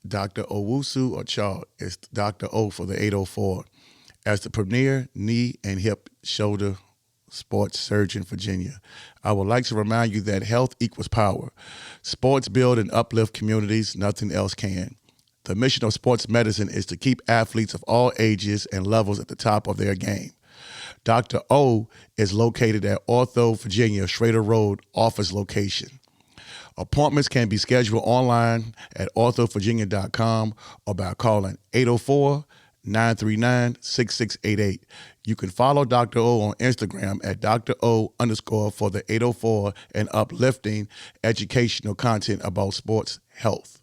Dr. Owusu Ochal is Dr. O for the 804 as the premier knee and hip shoulder sports surgeon in Virginia. I would like to remind you that health equals power. Sports build and uplift communities, nothing else can. The mission of sports medicine is to keep athletes of all ages and levels at the top of their game. Dr. O is located at Ortho, Virginia, Schrader Road office location. Appointments can be scheduled online at orthovirginia.com or by calling 804-939-6688. You can follow Dr. O on Instagram at Dr. O _ for the 804 and uplifting educational content about sports health.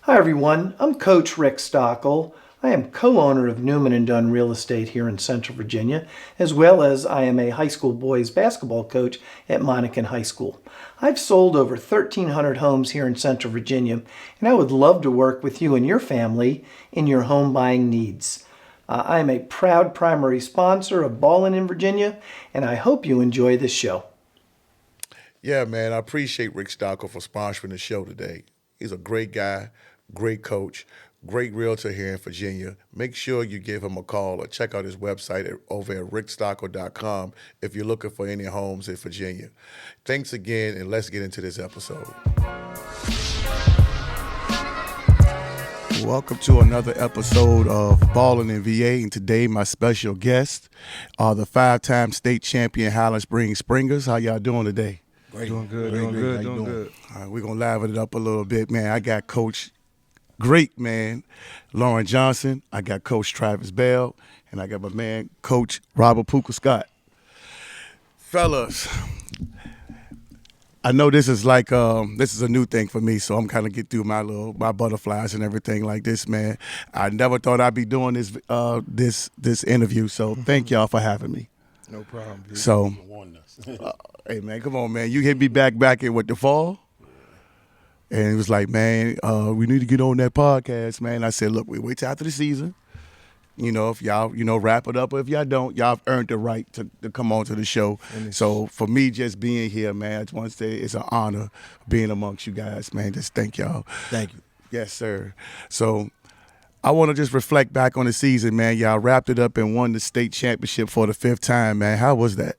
Hi everyone, I'm Coach Rick Stockel. I am co-owner of Newman & Dunn Real Estate here in Central Virginia, as well as I am a high school boys basketball coach at Monacan High School. I've sold over 1,300 homes here in Central Virginia, and I would love to work with you and your family in your home buying needs. I am a proud primary sponsor of Ballin' in Virginia, and I hope you enjoy this show. Yeah, man, I appreciate Rick Stockel for sponsoring the show today. He's a great guy, great coach, great realtor here in Virginia. Make sure you give him a call or check out his website over at rickstockel.com if you're looking for any homes in Virginia. Thanks again, and let's get into this episode. Welcome to another episode of BallinVA, and today my special guests are the 5-time state champion Highland Springs Springers. How y'all doing today? Great. Doing good, Great, doing great. good, How you doing doing? good. All right, we're going to liven it up a little bit, man. I got Coach Great, man, Lauren Johnson. I got Coach Travis Bell, and I got my man, Coach Robert Puka Scott. Fellas, I know this is like this is a new thing for me, so I'm kind of get through my butterflies and everything like this, man. I never thought I'd be doing this interview, so thank y'all for having me. No problem, dude. So, hey man, come on, man. You hit me back in with the fall, and it was like, man, we need to get on that podcast, man. I said, look, we wait till after the season. You know, if y'all, wrap it up, or if y'all don't, y'all have earned the right to come on to the show. So for me, just being here, man, I just want to say it's an honor being amongst you guys, man. Just thank y'all. Thank you. Yes, sir. So I want to just reflect back on the season, man. Y'all wrapped it up and won the state championship for the 5th time, man. How was that?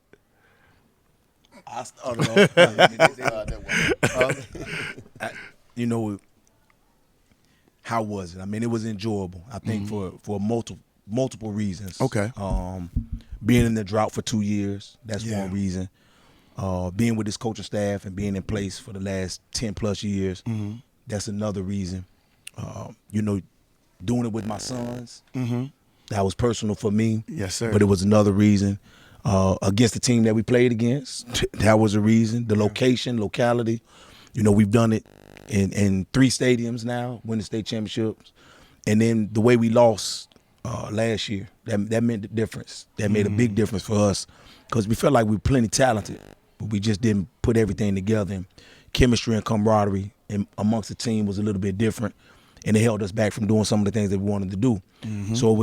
I started off. How was it? I mean, it was enjoyable. I think for multiple reasons. Okay. Being in the drought for 2 years, that's one reason. Being with this coaching staff and being in place for the last 10 plus years, that's another reason. Doing it with my sons, that was personal for me. Yes, sir. But it was another reason. Against the team that we played against, that was a reason. The locality. We've done it in 3 stadiums now, winning state championships. And then the way we lost last year, that meant the difference. That made a big difference for us because we felt like we were plenty talented, but we just didn't put everything together. And chemistry and camaraderie amongst the team was a little bit different, and it held us back from doing some of the things that we wanted to do. So it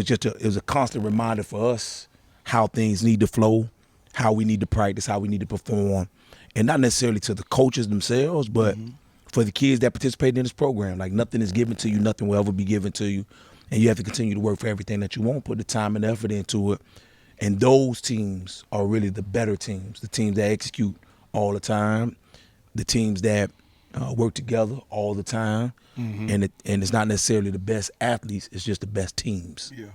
was a constant reminder for us how things need to flow, how we need to practice, how we need to perform, and not necessarily to the coaches themselves, but for the kids that participate in this program. Like, nothing is given to you, nothing will ever be given to you, and you have to continue to work for everything that you want, put the time and effort into it. And those teams are really the better teams, the teams that execute all the time, the teams that work together all the time, and it's not necessarily the best athletes, it's just the best teams. Yeah.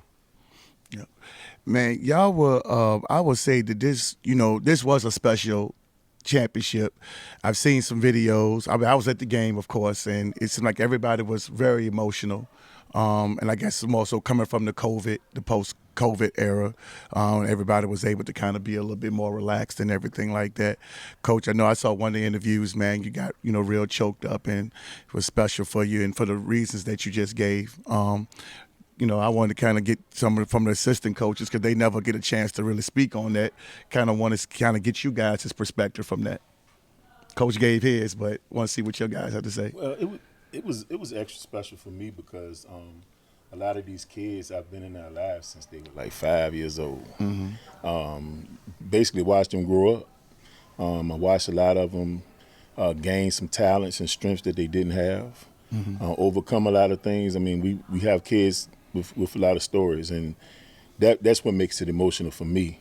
Man, y'all were, I would say that this was a special championship. I've seen some videos. I was at the game, of course, and it seemed like everybody was very emotional. And I guess I'm also coming from the post-COVID era. Everybody was able to kind of be a little bit more relaxed and everything like that. Coach, I know I saw one of the interviews, man, you got, real choked up, and it was special for you and for the reasons that you just gave. I wanted to kind of get some from the assistant coaches because they never get a chance to really speak on that. Kind of want to kind of get you guys' perspective from that. Coach gave his, but want to see what your guys have to say. Well, it was extra special for me because a lot of these kids, I've been in their lives since they were like 5 years old. Basically watched them grow up. I watched a lot of them gain some talents and strengths that they didn't have. overcome a lot of things. I mean, we have kids with a lot of stories, and that's what makes it emotional for me.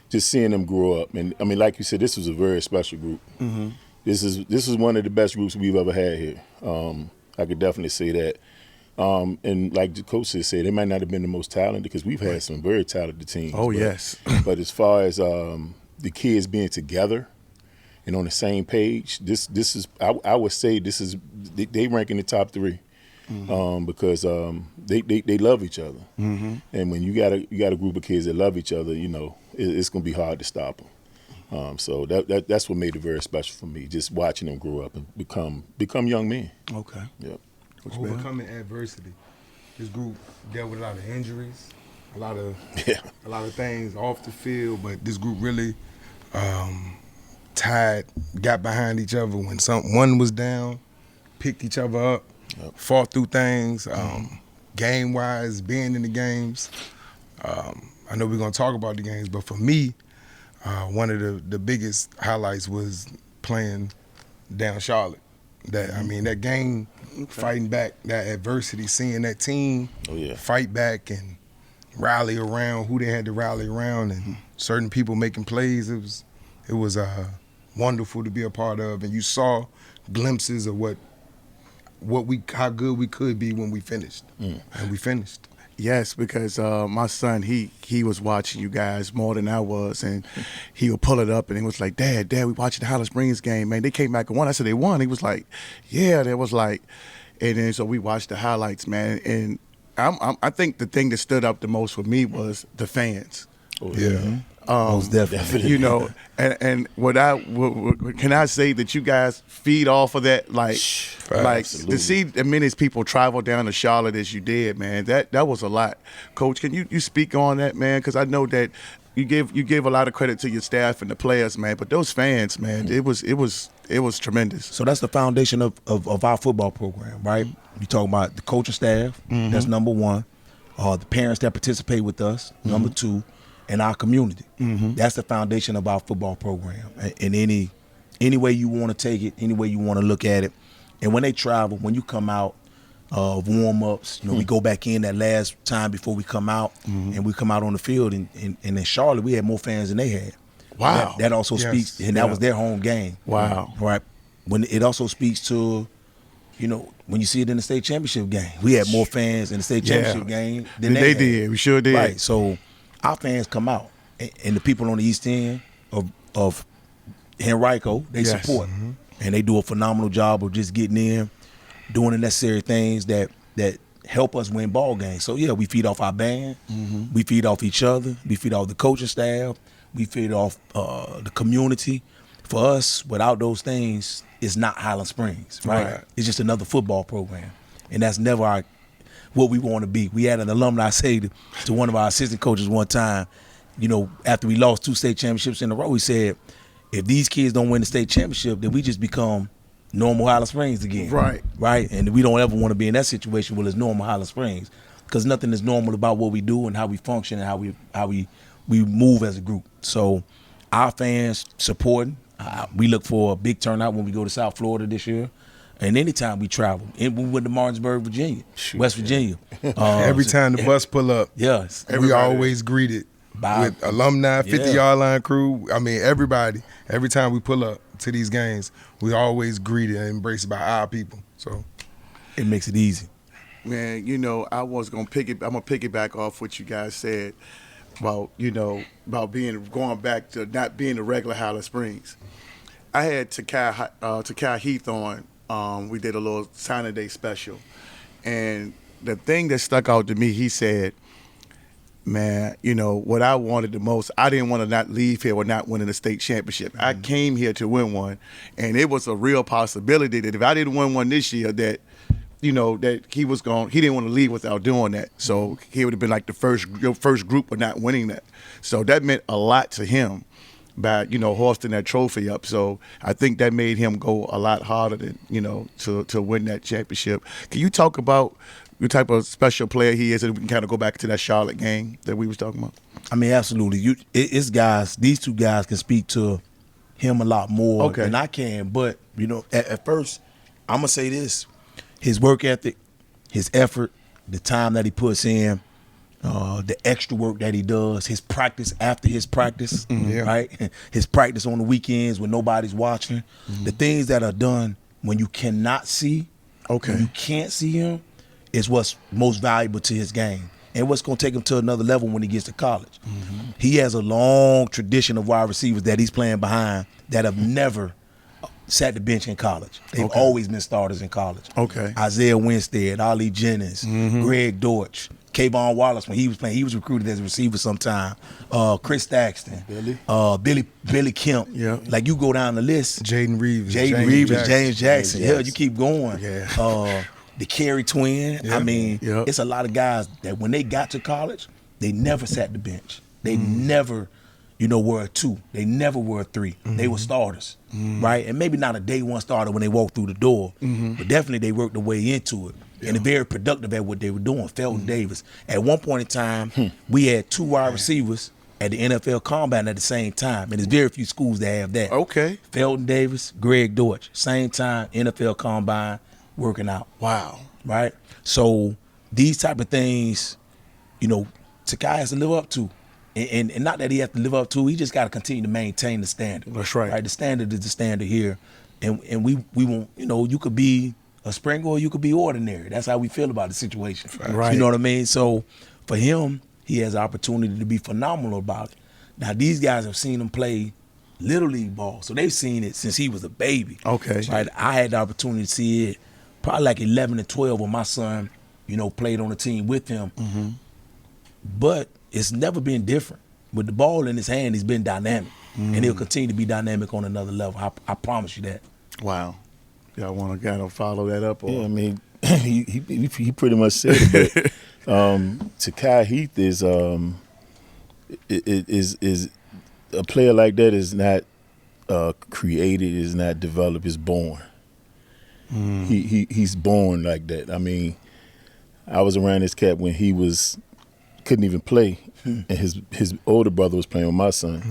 Just seeing them grow up, and I mean, like you said, this was a very special group. This is one of the best groups we've ever had here. I could definitely say that. And like the coach said, they might not have been the most talented because we've had some very talented teams. Oh, yes. But as far as the kids being together and on the same page, this is I would say this is they rank in the top 3 because they love each other. And when you got a group of kids that love each other, you know it's gonna be hard to stop them. So that's what made it very special for me, just watching them grow up and become young men. Okay. Yep. Overcoming adversity. This group dealt with a lot of injuries, a lot of things off the field, but this group really got behind each other when one was down, picked each other up, fought through things, game-wise, being in the games. I know we're going to talk about the games, but for me, one of the biggest highlights was playing down Charlotte. I mean, that game, fighting back, that adversity, seeing that team fight back and rally around who they had to rally around, and certain people making plays. It was wonderful to be a part of, and you saw glimpses of how good we could be when we finished, and we finished. Yes, because my son, he was watching you guys more than I was, and he would pull it up, and he was like, Dad, we watching the Highland Springs game, man. They came back and won. I said, they won. He was like, yeah, there was like, and then so we watched the highlights, man. And I think the thing that stood up the most for me was the fans. Most definitely. You know, and can I say that you guys feed off of that? Like to see as many people travel down to Charlotte as you did, man. That was a lot. Coach, can you speak on that, man? Because I know that you give a lot of credit to your staff and the players, man. But those fans, man, it was tremendous. So that's the foundation of our football program, right? You talking about the coaching staff, that's number one. The parents that participate with us, number two. And our community. That's the foundation of our football program. In any way you want to take it, any way you want to look at it. And when they travel, when you come out of warm-ups, you know, we go back in that last time before we come out, and we come out on the field. And in Charlotte, we had more fans than they had. Wow. That also speaks, and that was their home game. Wow. Right. When it also speaks to, you know, when you see it in the state championship game, we had more fans in the state championship game than they did. We sure did. Right. So our fans come out, and the people on the east end of Henrico, they support, and they do a phenomenal job of just getting in, doing the necessary things that help us win ball games. So yeah, we feed off our band, we feed off each other, we feed off the coaching staff, we feed off the community. For us, without those things, it's not Highland Springs, right? It's just another football program, and that's never what we want to be. We had an alumni say to one of our assistant coaches one time, you know, after we lost 2 state championships in a row, he said, if these kids don't win the state championship, then we just become normal Highland Springs again. Right? And we don't ever want to be in that situation where it's normal Highland Springs, because nothing is normal about what we do and how we function and how we move as a group. So our fans supporting. We look for a big turnout when we go to South Florida this year. And anytime we travel, and we went to Martinsburg, Virginia, West Virginia. Every time the bus pull up, we always greeted with alumni, 50-yard line crew. I mean, everybody. Every time we pull up to these games, we always greeted and embraced by our people. So it makes it easy. Man, you know, I'm gonna piggyback off what you guys said about, you know, about going back to not being the regular Highland Springs. I had Takai Heath on. We did a little signing day special, and the thing that stuck out to me, he said, man, you know, what I wanted the most, I didn't want to not leave here with not winning a state championship. I came here to win one, and it was a real possibility that if I didn't win one this year, that, you know, that he didn't want to leave without doing that. So he would have been like the first group of not winning that. So that meant a lot to him by, you know, hoisting that trophy up. So I think that made him go a lot harder than, you know, to win that championship. Can you talk about the type of special player he is, and we can kind of go back to that Charlotte game that we was talking about? I mean, absolutely. It's guys, these two guys can speak to him a lot more than I can. But, you know, at first, I'm gonna say this: his work ethic, his effort, the time that he puts in, the extra work that he does, his practice after his practice, right? His practice on the weekends when nobody's watching. The things that are done when you cannot see, when you can't see him, is what's most valuable to his game. And what's going to take him to another level when he gets to college. He has a long tradition of wide receivers that he's playing behind that have never sat the bench in college. They've always been starters in college. Isaiah Winstead, Ali Jennings, Greg Dortch, Kayvon Wallace when he was playing. He was recruited as a receiver sometime. Chris Thaxton, Billy Kemp. Yeah. Like you go down the list. Jaden Reeves, James Jackson. Hell, Jackson. you keep going. The Carey twin. I mean, it's a lot of guys that when they got to college, they never sat the bench. They never, were a 2. They never were a 3. They were starters, right? And maybe not a day one starter when they walked through the door, but definitely they worked their way into it. And they're very productive at what they were doing. Felton Davis. At one point in time, we had 2 wide receivers at the NFL Combine at the same time. And there's very few schools that have that. Felton Davis, Greg Dortch, same time, NFL Combine, working out. Wow. Right? So these type of things, Takai has to live up to. And not that he has to live up to, he just got to continue to maintain the standard. That's right. The standard is the standard here. And we won't, you could be a sprinkle or you could be ordinary. That's how we feel about the situation. Right. You know what I mean? So for him, he has the opportunity to be phenomenal about it. Now these guys have seen him play Little League ball. So they've seen it since he was a baby. Right? I had the opportunity to see it probably like 11 and 12 when my son, played on the team with him. But it's never been different. With the ball in his hand, he's been dynamic. And he'll continue to be dynamic on another level. I promise you that. Wow. Y'all want to kind of follow that up? Or? Yeah, I mean, he pretty much said it. But Takai Heath is a player like that is not created, is not developed, is born. He's born like that. I mean, I was around this cat when he couldn't even play, and his older brother was playing with my son.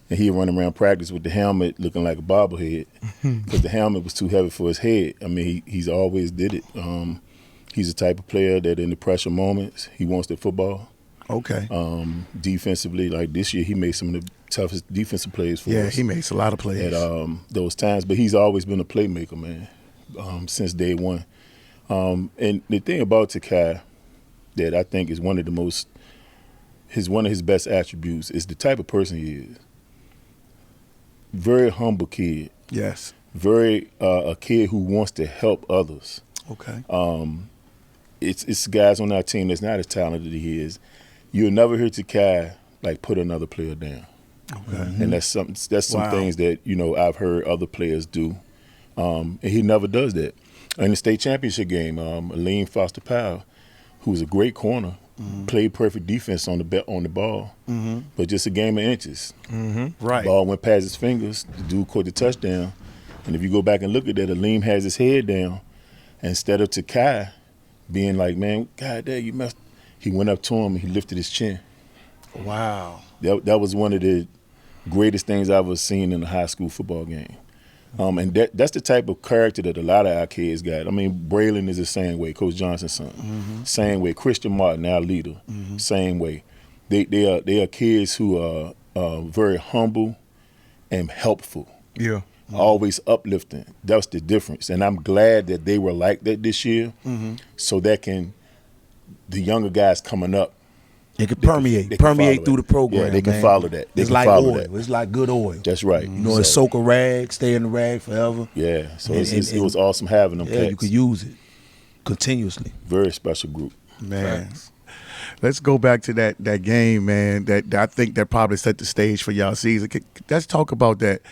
And he'd run around practice with the helmet looking like a bobblehead because the helmet was too heavy for his head. I mean, he's always did it. He's the type of player that in the pressure moments, he wants the football. Defensively, like this year, he made some of the toughest defensive plays for us. Yeah, he makes a lot of plays. At those times. But he's always been a playmaker, man, since day one. And the thing about Takai that I think is one of his best attributes is the type of person he is. Very humble kid. Yes. Very a kid who wants to help others. It's guys on our team that's not as talented as he is. You'll never hear Takai like put another player down. And that's some things that I've heard other players do, and he never does that. In the state championship game, Aleem Foster Powell, who was a great corner, played perfect defense on the ball, but just a game of inches. Right. Ball went past his fingers. The dude caught the touchdown. And if you go back and look at that, Aleem has his head down. And instead of Takai being like, man, God damn, you messed, he went up to him and he lifted his chin. Wow. That was one of the greatest things I've ever seen in a high school football game. And that's the type of character that a lot of our kids got. I mean, Braylon is the same way, Coach Johnson's son. Same way. Christian Martin, our leader, same way. They are kids who are very humble and helpful. Yeah. Always uplifting. That's the difference. And I'm glad that they were like that this year, so that the younger guys coming up, They can permeate through the program. Yeah, they can follow that. It's like oil. It's like good oil. That's right. It's soak a rag, stay in the rag forever. Yeah, so it was awesome having them. Yeah, you could use it continuously. Very special group. Man. Let's go back to that game, man. That I think that probably set the stage for y'all season. Let's talk about that.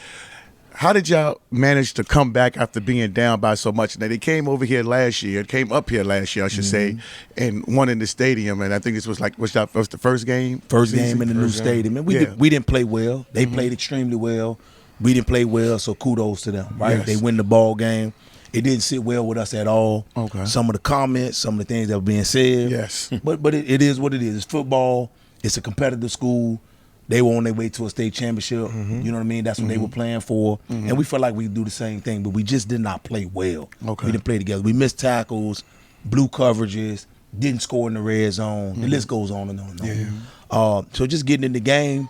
How did y'all manage to come back after being down by so much? Now, they came up here last year, I should say, and won in the stadium. And I think this was the first game? First game in the new stadium. And we didn't play well. They played extremely well. We didn't play well, so kudos to them, right? Yes. They win the ball game. It didn't sit well with us at all. Some of the comments, some of the things that were being said. Yes. But it is what it is. It's football. It's a competitive school. They were on their way to a state championship. You know what I mean? That's what they were playing for. And we felt like we could do the same thing, but we just did not play well. Okay. We didn't play together. We missed tackles, blew coverages, didn't score in the red zone. The list goes on and on and on. So just getting in the game,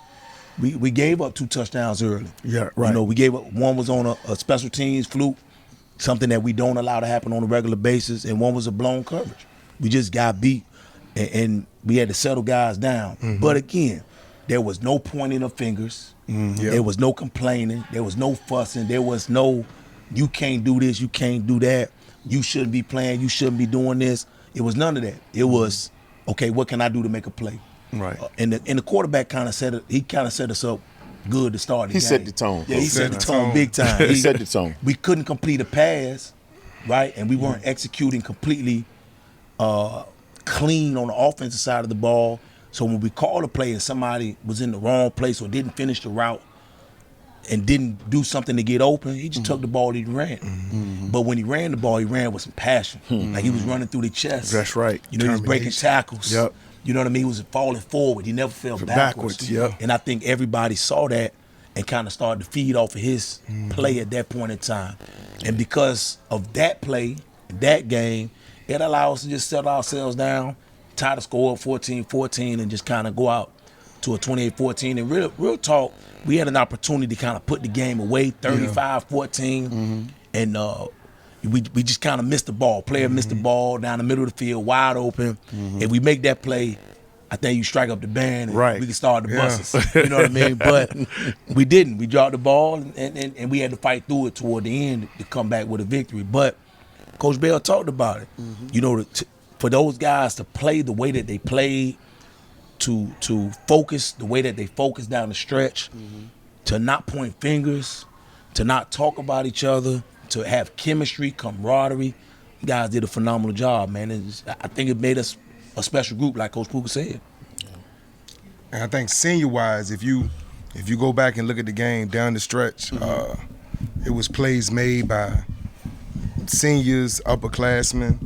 we gave up 2 touchdowns early. Yeah, right. You know, we gave up, one was on a special teams fluke, something that we don't allow to happen on a regular basis, and one was a blown coverage. We just got beat, and we had to settle guys down. But again, there was no pointing of fingers. There was no complaining. There was no fussing. There was no, you can't do this, you can't do that. You shouldn't be playing. You shouldn't be doing this. It was none of that. It was, okay, what can I do to make a play? Right. And the quarterback kind of set us up good to start the He game. set the tone. Yeah, he set the tone tone. big time. He set the tone. We couldn't complete a pass, right? And we weren't executing completely clean on the offensive side of the ball. So when we called a play and somebody was in the wrong place or didn't finish the route and didn't do something to get open, he just took the ball and he ran. But when he ran the ball, he ran with some passion. Like he was running through the chest. That's right. You know, he was breaking tackles. Yep. You know what I mean? He was falling forward. He never fell Backwards, yep. And I think everybody saw that and kind of started to feed off of his play at that point in time. And because of that play, that game, it allowed us to just settle ourselves down, tie the score up 14-14, and just kind of go out to a 28-14. And real talk, we had an opportunity to kind of put the game away, 35-14, and we just kind of missed the ball. Player missed the ball down the middle of the field, wide open. If we make that play, I think you strike up the band and Right. we can start the buses. You know what I mean? But we didn't. We dropped the ball, and we had to fight through it toward the end to come back with a victory. But Coach Bell talked about it. You know, for those guys to play the way that they played, to focus the way that they focused down the stretch, to not point fingers, to not talk about each other, to have chemistry, camaraderie. You guys did a phenomenal job, man. I think it made us a special group, like Coach Puka said. And I think senior-wise, if you go back and look at the game down the stretch, it was plays made by seniors, upperclassmen.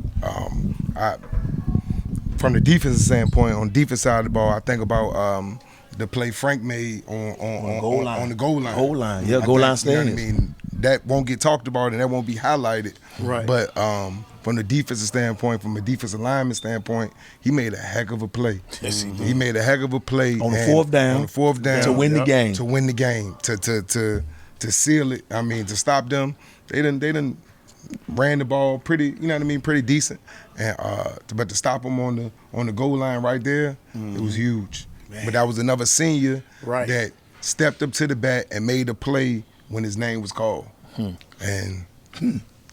From the defensive standpoint, on the defense side of the ball, I think about the play Frank made on the goal line. Goal line, yeah, I goal think, line you know what I standings. mean, that won't get talked about and that won't be highlighted. Right. But from the defensive standpoint, from a defensive lineman standpoint, he made a heck of a play. Yes, he did. He made a heck of a play On the fourth down. On the fourth down To win the game. To win the game. To seal it. I mean, to stop them. They didn't ran the ball pretty, you know what I mean, pretty decent. And but to stop them on the goal line right there, it was huge. Man. But that was another senior that stepped up to the bat and made a play when his name was called. And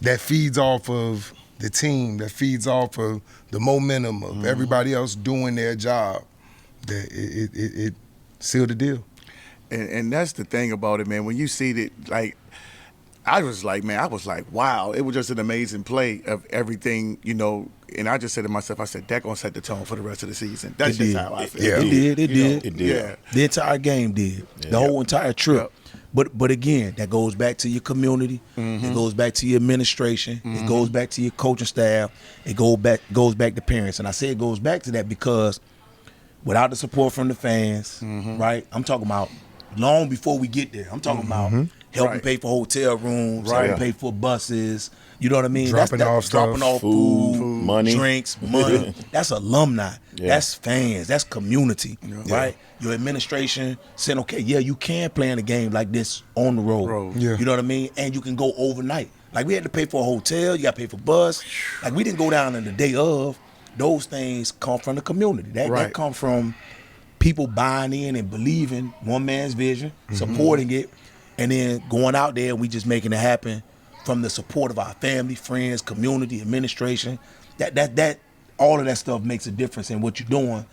that feeds off of the team, that feeds off of the momentum of everybody else doing their job. That it sealed the deal. And that's the thing about it, man. When you see that, like, I was like, wow. It was just an amazing play of everything, you know. And I just said to myself, I said, that going to set the tone for the rest of the season. That's just how I feel. Yeah. It did. It did. Yeah. The entire game did. The whole entire trip. But again, that goes back to your community. It goes back to your administration. It goes back to your coaching staff. It goes back to parents. And I say it goes back to that because without the support from the fans, right? I'm talking about long before we get there. I'm talking about helping pay for hotel rooms, helping pay for buses. You know what I mean? Dropping off stuff. Dropping off Food, money. drinks, money. That's alumni. That's fans. That's community, right? Your administration saying, okay, yeah, you can play in a game like this on the road. Yeah. You know what I mean? And you can go overnight. Like we had to pay for a hotel. You got to pay for bus. Like we didn't go down in the day of. Those things come from the community. That come from people buying in and believing one man's vision, supporting it, and then going out there and we just making it happen from the support of our family, friends, community, administration. That all of that stuff makes a difference in what you're doing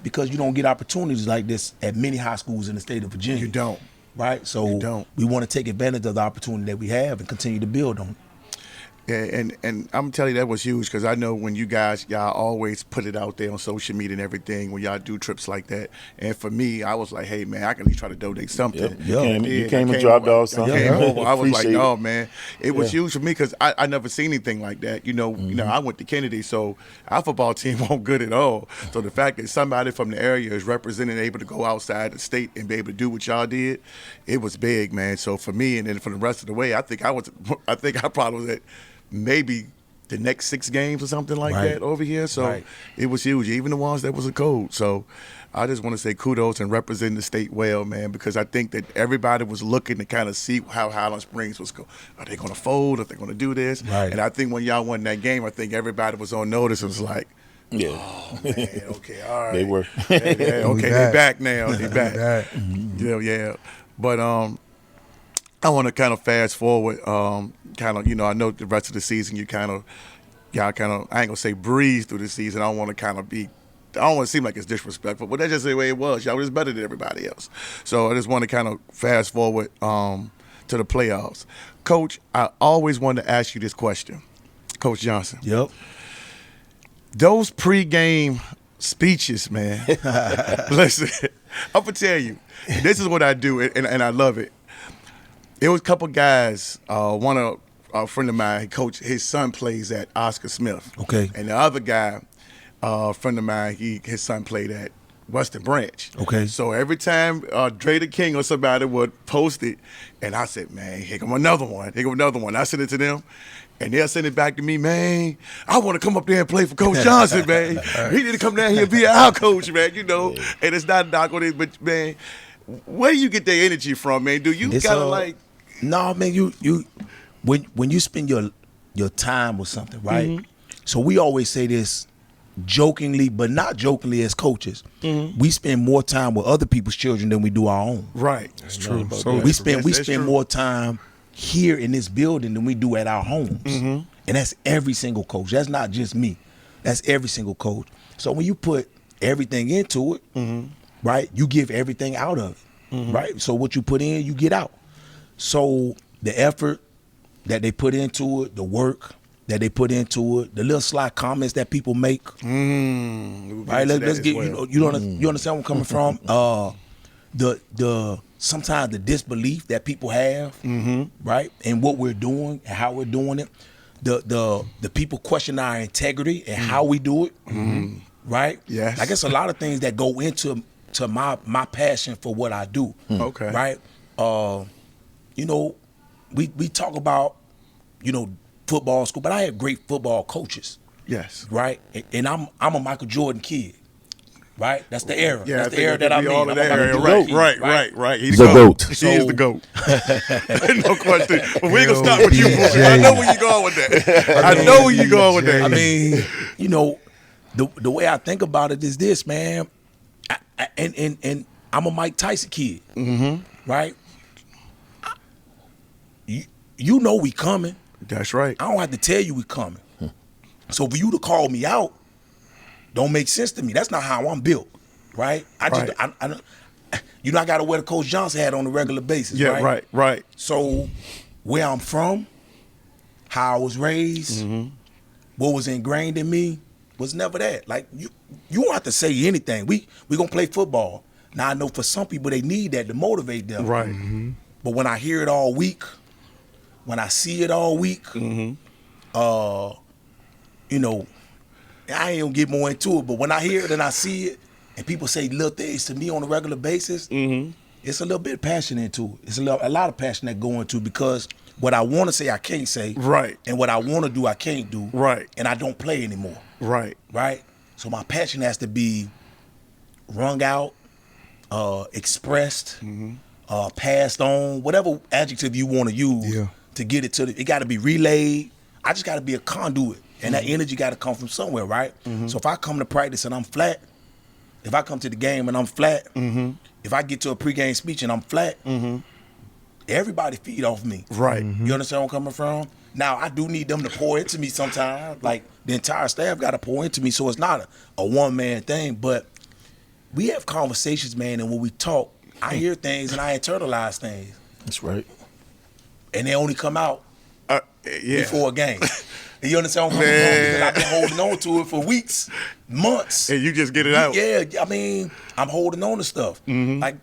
because you don't get opportunities like this at many high schools in the state of Virginia. You don't. Right? So You don't. we want to take advantage of the opportunity that we have and continue to build on it. Yeah, and I'm telling you that was huge because I know when y'all always put it out there on social media and everything when y'all do trips like that. And for me, I was like, hey man, I can at least try to donate something. Yep. Yeah. You came and dropped over, off I something. came over. I was like, Appreciate no it. man, it was huge for me because I never seen anything like that. You know, I went to Kennedy, so our football team wasn't good at all. So the fact that somebody from the area is representing, able to go outside the state and be able to do what y'all did, it was big, man. So for me, and then for the rest of the way, I think I probably was at maybe the next 6 games or something like Right. that over here. So Right. it was huge, even the ones that was a code. So I just want to say kudos and represent the state well, man, because I think that everybody was looking to kind of see how Highland Springs was going. Are they going to fold? Are they going to do this? Right. And I think when y'all won that game, I think everybody was on notice. It was like, Yeah. man, okay, all right. They were. Yeah, okay, they back now. They back. Back. Yeah. But I want to kind of fast forward. Kind of, I know the rest of the season y'all kind of, I ain't gonna say breeze through the season. I don't want to kind of be. I don't want to seem like it's disrespectful, but that's just the way it was. Y'all was better than everybody else. So I just want to kind of fast forward to the playoffs. Coach, I always wanted to ask you this question, Coach Johnson. Yep. Those pregame speeches, man. Listen, I'm gonna tell you, this is what I do, and I love it. It was a couple guys. A friend of mine, coach, his son plays at Oscar Smith. Okay. And the other guy, a friend of mine, his son played at Western Branch. Okay. So every time Dre the King or somebody would post it, and I said, man, here come another one. I sent it to them. And they'll send it back to me, man. I want to come up there and play for Coach Johnson, man. He need to come down here and be our coach, man. And it's not a knock on it, but man, where do you get that energy from, man? Do you It's, kind of like? No, man. You when you spend your time with something, right? So we always say this jokingly, but not jokingly as coaches. We spend more time with other people's children than we do our own. Right. That's true. So We spend That's true. more time here in this building than we do at our homes. And that's every single coach. That's not just me. That's every single coach. So when you put everything into it, right, you give everything out of it, right? So what you put in, you get out. So the effort that they put into it, the work that they put into it, the little sly comments that people make, right? Let's get you understand where I'm coming from. The sometimes the disbelief that people have, right, and what we're doing and how we're doing it, the people question our integrity and how we do it, right? Yes. I guess a lot of things that go into my passion for what I do. Okay. Right. We talk about football school, but I had great football coaches. Yes. Right, and I'm a Michael Jordan kid. Right, that's the era. Yeah, That's the era that I'm in. all in I'm a that Michael area. Jordan kid, Right. He's The GOAT. He is the GOAT. No question. But we ain't gonna Yo, start with you, DJ. bro. I know where you going with that. I know where you going with that. I mean, the way I think about it is this, man. And I'm a Mike Tyson kid, right? You know we coming. That's right. I don't have to tell you we coming. So for you to call me out don't make sense to me. That's not how I'm built, right? I got to wear the Coach Johnson hat on a regular basis, Yeah, right? right. So where I'm from, how I was raised, what was ingrained in me was never that. Like you don't have to say anything. We gonna play football. Now I know for some people they need that to motivate them. Right. But when I hear it all week, when I see it all week, I ain't gonna get more into it. But when I hear it and I see it, and people say little things to me on a regular basis, it's a little bit of passion into it. It's a lot of passion that go into it because what I want to say I can't say, Right. and what I want to do I can't do, Right. and I don't play anymore, Right. right? So my passion has to be wrung out, expressed, passed on, whatever adjective you want to use to get it to it got to be relayed. I just got to be a conduit, and that energy got to come from somewhere, right? So if I come to practice and I'm flat, if I come to the game and I'm flat, if I get to a pregame speech and I'm flat, everybody feed off me. Right. You understand where I'm coming from? Now, I do need them to pour into me sometimes. Like, the entire staff got to pour into me, so it's not a one-man thing. But we have conversations, man, and when we talk, I hear things and I internalize things. That's right. And they only come out Yeah. before a game. You understand what I'm coming from? Because I've been holding on to it for weeks, months. And you just get it out. Yeah, I mean, I'm holding on to stuff. Like,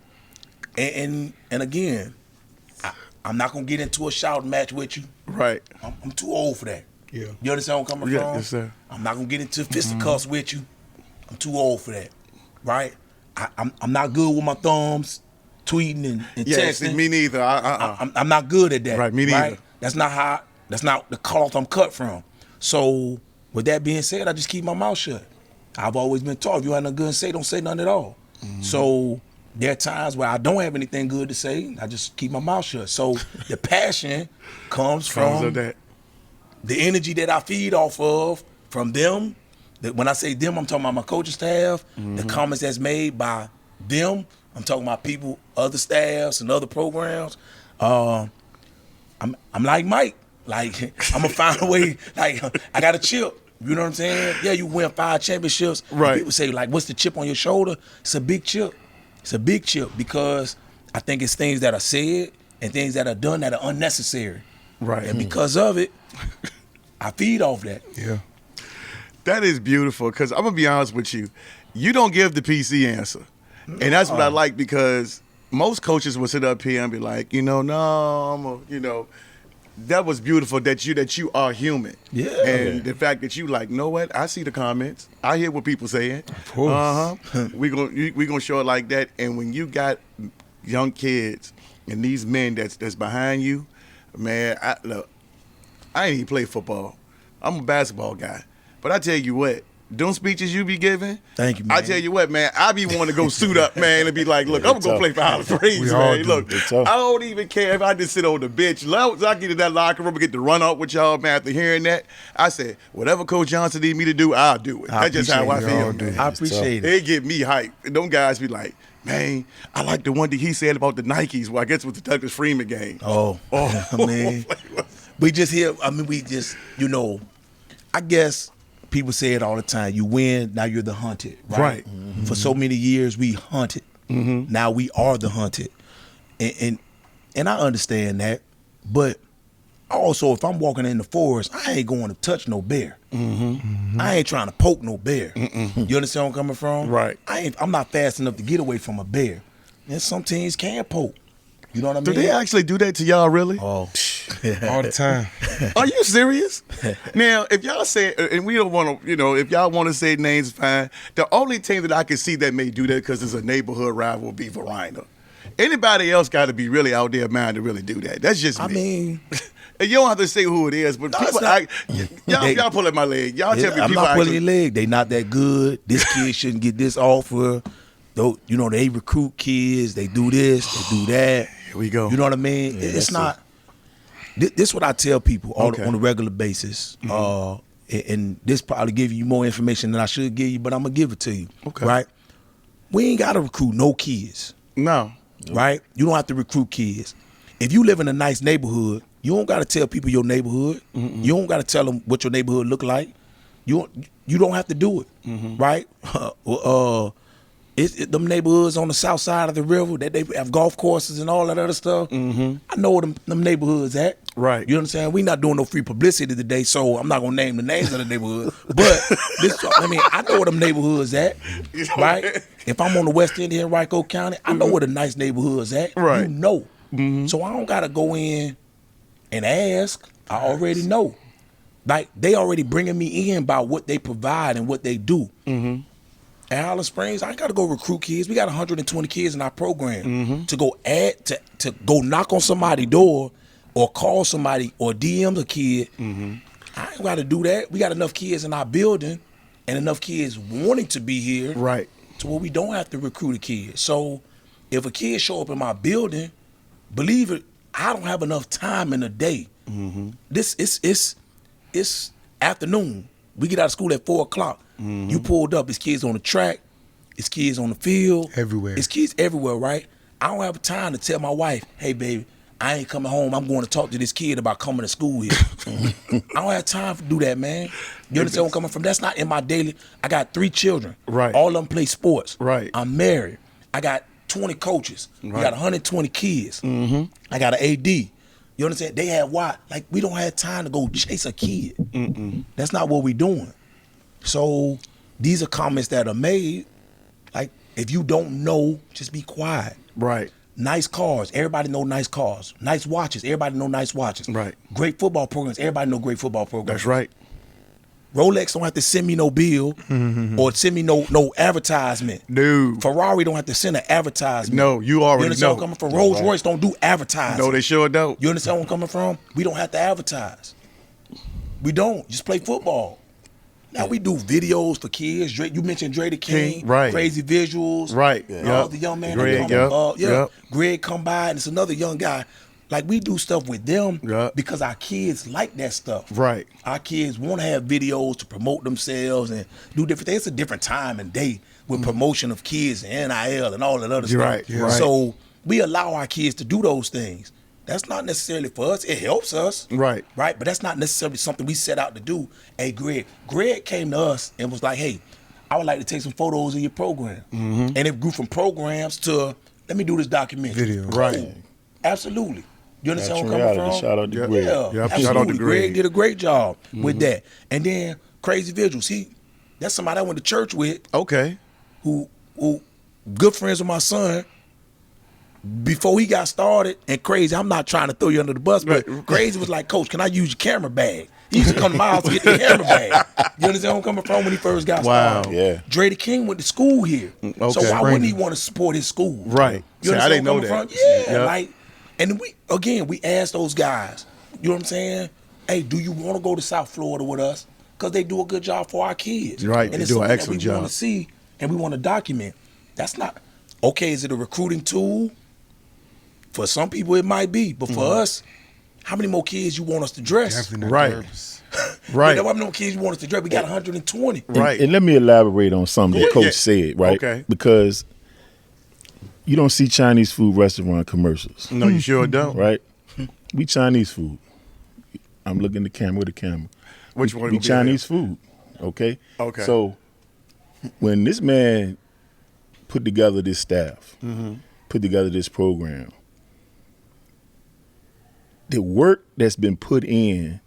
and again, I'm not gonna get into a shouting match with you. Right. I'm too old for that. Yeah. You understand where I'm coming from? Yes, sir. I'm not gonna get into fisticuffs with you. I'm too old for that. Right? I'm not good with my thumbs, tweeting and texting. Me neither. I'm not good at that. Right, me neither. That's not the cloth I'm cut from. So with that being said, I just keep my mouth shut. I've always been taught, if you have nothing good to say, don't say nothing at all. So there are times where I don't have anything good to say. I just keep my mouth shut. So the passion comes from that. the energy that I feed off of from them. When I say them, I'm talking about my coaching staff, the comments that's made by them. I'm talking about people, other staffs and other programs. I'm like Mike. Like, I'm going to find a way. Like, I got a chip. You know what I'm saying? Yeah, you win 5 championships. Right. People say, like, what's the chip on your shoulder? It's a big chip. It's a big chip because I think it's things that are said and things that are done that are unnecessary. Right. And because of it, I feed off that. Yeah. That is beautiful because I'm going to be honest with you. You don't give the PC answer. And that's what I like because most coaches will sit up here and be like, that was beautiful that you are human. Yeah. And the fact that you like, know what? I see the comments. I hear what people saying. Of course. We gonna show it like that. And when you got young kids and these men that's behind you, man, I ain't even play football. I'm a basketball guy. But I tell you what, them speeches you be giving, thank you, man. I tell you what, man, I be wanting to go suit up, man, and be like, look, I'm going to play for Highland Springs, We all man. do. Look, It's I tough. don't even care if I just sit on the bench. As long as I get in that locker room and get to run out with y'all, man, after hearing that, I said, whatever Coach Johnson need me to do, I'll do it. That's just how I appreciate feel, it. man. I appreciate it. It get me hyped. And them guys be like, man, I like the one that he said about the Nikes. Well, I guess it was the Douglas Freeman game. Oh, I mean, we just hear, I guess people say it all the time. You win, now you're the hunted, right? For so many years, we hunted. Now we are the hunted. And I understand that. But also, if I'm walking in the forest, I ain't going to touch no bear. I ain't trying to poke no bear. You understand where I'm coming from? Right. I'm not fast enough to get away from a bear. And some teams can poke. You know what I mean? Do they actually do that to y'all, really? Oh, All the time. Are you serious? Now, if y'all say, and we don't want to, if y'all want to say names, fine. The only team that I can see that may do that because it's a neighborhood rival would be Verina. Anybody else got to be really out there mind to really do that. That's just me. I mean, And you don't have to say who it is, but No, people, it's not. y'all pulling my leg. Y'all tell me I'm people not pulling actually. your leg. They not that good. This kid shouldn't get this offer. Though, they recruit kids. They do this. They do that. Here we go. You know what I mean? Yeah, It's that's not. This is what I tell people Okay. on a regular basis. And this probably give you more information than I should give you, but I'm gonna give it to you. Okay. Right? We ain't gotta recruit no kids. No. Right? You don't have to recruit kids. If you live in a nice neighborhood, you don't got to tell people your neighborhood. You don't got to tell them what your neighborhood look like. You don't have to do it, right? Them neighborhoods on the south side of the river that they have golf courses and all that other stuff. I know where them neighborhoods at. Right. You know what I'm saying? We not doing no free publicity today, so I'm not gonna name the names of the neighborhood. But I know where them neighborhoods at, right? If I'm on the west end here in Rico County, I know where the nice neighborhoods at. Right. You know. So I don't gotta go in and ask. I already know. Like, they already bringing me in by what they provide and what they do. At Highland Springs, I ain't got to go recruit kids. We got 120 kids in our program to go to go knock on somebody's door or call somebody or DM a kid. I ain't got to do that. We got enough kids in our building and enough kids wanting to be here, Right. to where we don't have to recruit a kid. So if a kid show up in my building, believe it, I don't have enough time in the day. This it's afternoon. We get out of school at 4:00. You pulled up. It's kids on the track. It's kids on the field. Everywhere. It's kids everywhere, right? I don't have time to tell my wife, hey, baby, I ain't coming home. I'm going to talk to this kid about coming to school here. I don't have time to do that, man. You understand where I'm coming from? That's not in my daily. I got 3 children. Right. All of them play sports. Right. I'm married. I got 20 coaches. We got 120 kids. I got an AD. You understand? They had why? Like, we don't have time to go chase a kid. That's not what we doing. So these are comments that are made. Like, if you don't know, just be quiet. Right. Nice cars, everybody know nice cars. Nice watches, everybody know nice watches. Right. Great football programs, everybody know great football programs. That's right. Rolex don't have to send me no bill or send me no advertisement. Dude. Ferrari don't have to send an advertisement. No, you already You understand know. where I'm coming from? Rolls Royce don't do advertising. No, they sure don't. You understand where I'm coming from? We don't have to advertise. We don't. Just play football. Now we do videos for kids. Dre, you mentioned Dre the King, right. Crazy visuals. Right. The young man. Greg, that come, yep. Greg come by and it's another young guy. Like, we do stuff with them because our kids like that stuff. Right. Our kids want to have videos to promote themselves and do different things. It's a different time and day with promotion of kids and NIL and all that other stuff. Right. So we allow our kids to do those things. That's not necessarily for us. It helps us. Right. Right? But that's not necessarily something we set out to do. Hey, Greg came to us and was like, hey, I would like to take some photos of your program. And it grew from programs to, let me do this documentary. Video. Cool. Right. Absolutely. You understand That's where I'm coming reality. from? Shout out to Greg. Yeah, Yep. absolutely. Shout out to Greg. Greg did a great job with that. And then Crazy Visuals. That's somebody I went to church with Okay. who good friends with my son. Before he got started, and Crazy, I'm not trying to throw you under the bus, but Crazy was like, Coach, can I use your camera bag? He used to come to my house to get the camera bag. You understand where I'm coming from when he first got started? Yeah. Dre the King went to school here. Okay. So why wouldn't he want to support his school? Right. You See, I understand didn't where know I'm coming that. from? Yeah, Yep. like, and we asked those guys, you know what I'm saying? Hey, do you want to go to South Florida with us? Because they do a good job for our kids. Right, And they it's do an something excellent that we want job. to see and we want to document. That's not, okay, is it a recruiting tool? For some people it might be, but for us, how many more kids you want us to dress? Definitely not Right. nervous. Right. How many more kids you want us to dress? We got 120. Right. And let me elaborate on something that Go Coach ahead. said, right? Okay. Because you don't see Chinese food restaurant commercials, No, you sure don't. right? We Chinese food. I'm looking at the camera with the camera. Which one? We gonna be Chinese food, okay? Okay. So when this man put together this staff, put together this program, the work that's been put in,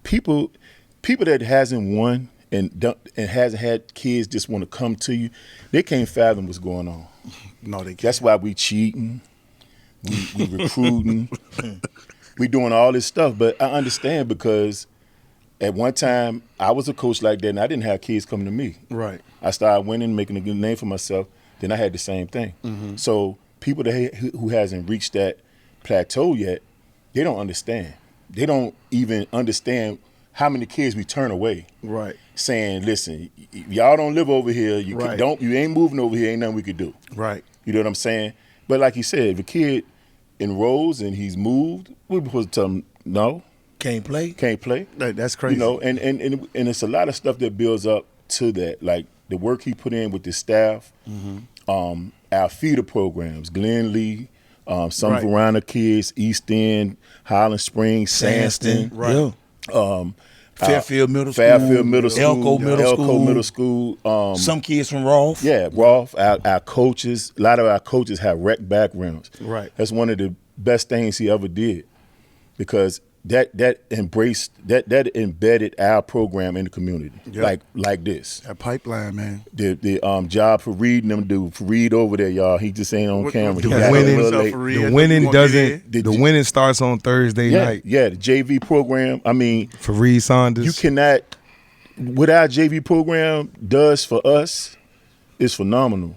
people that hasn't won and hasn't had kids just want to come to you, they can't fathom what's going on. No, they can't. That's why we cheating, we recruiting, we doing all this stuff. But I understand because at one time I was a coach like that and I didn't have kids coming to me. Right. I started winning, making a good name for myself. Then I had the same thing. So people who hasn't reached that plateau yet, they don't understand. They don't even understand how many kids we turn away. Right. Saying, listen, y'all don't live over here. You Right. you ain't moving over here. Ain't nothing we could do. Right. You know what I'm saying? But like you said, if a kid enrolls and he's moved, we're supposed to tell him no, Can't play. can't play. That's crazy. You know, and it's a lot of stuff that builds up to that, like the work he put in with the staff, our feeder programs, Glenn Lee, some Right. Verona kids, East End, Highland Springs, Sandston, Right. Fairfield Middle School. Fairfield Middle School, Elko Middle School. Middle School. Some kids from Rolfe. Yeah, Rolfe, our coaches, a lot of our coaches have rec backgrounds. Right. That's one of the best things he ever did because that embraced, that embedded our program in the community, Yep. like this. That pipeline, man. The job for reading them, do for Reed over there, y'all. He just ain't on camera. He the got winning- a little late. The winning doesn't. The winning starts on Thursday night Yeah, the JV program. I mean, for Reed Saunders. you cannot. What our JV program does for us is phenomenal.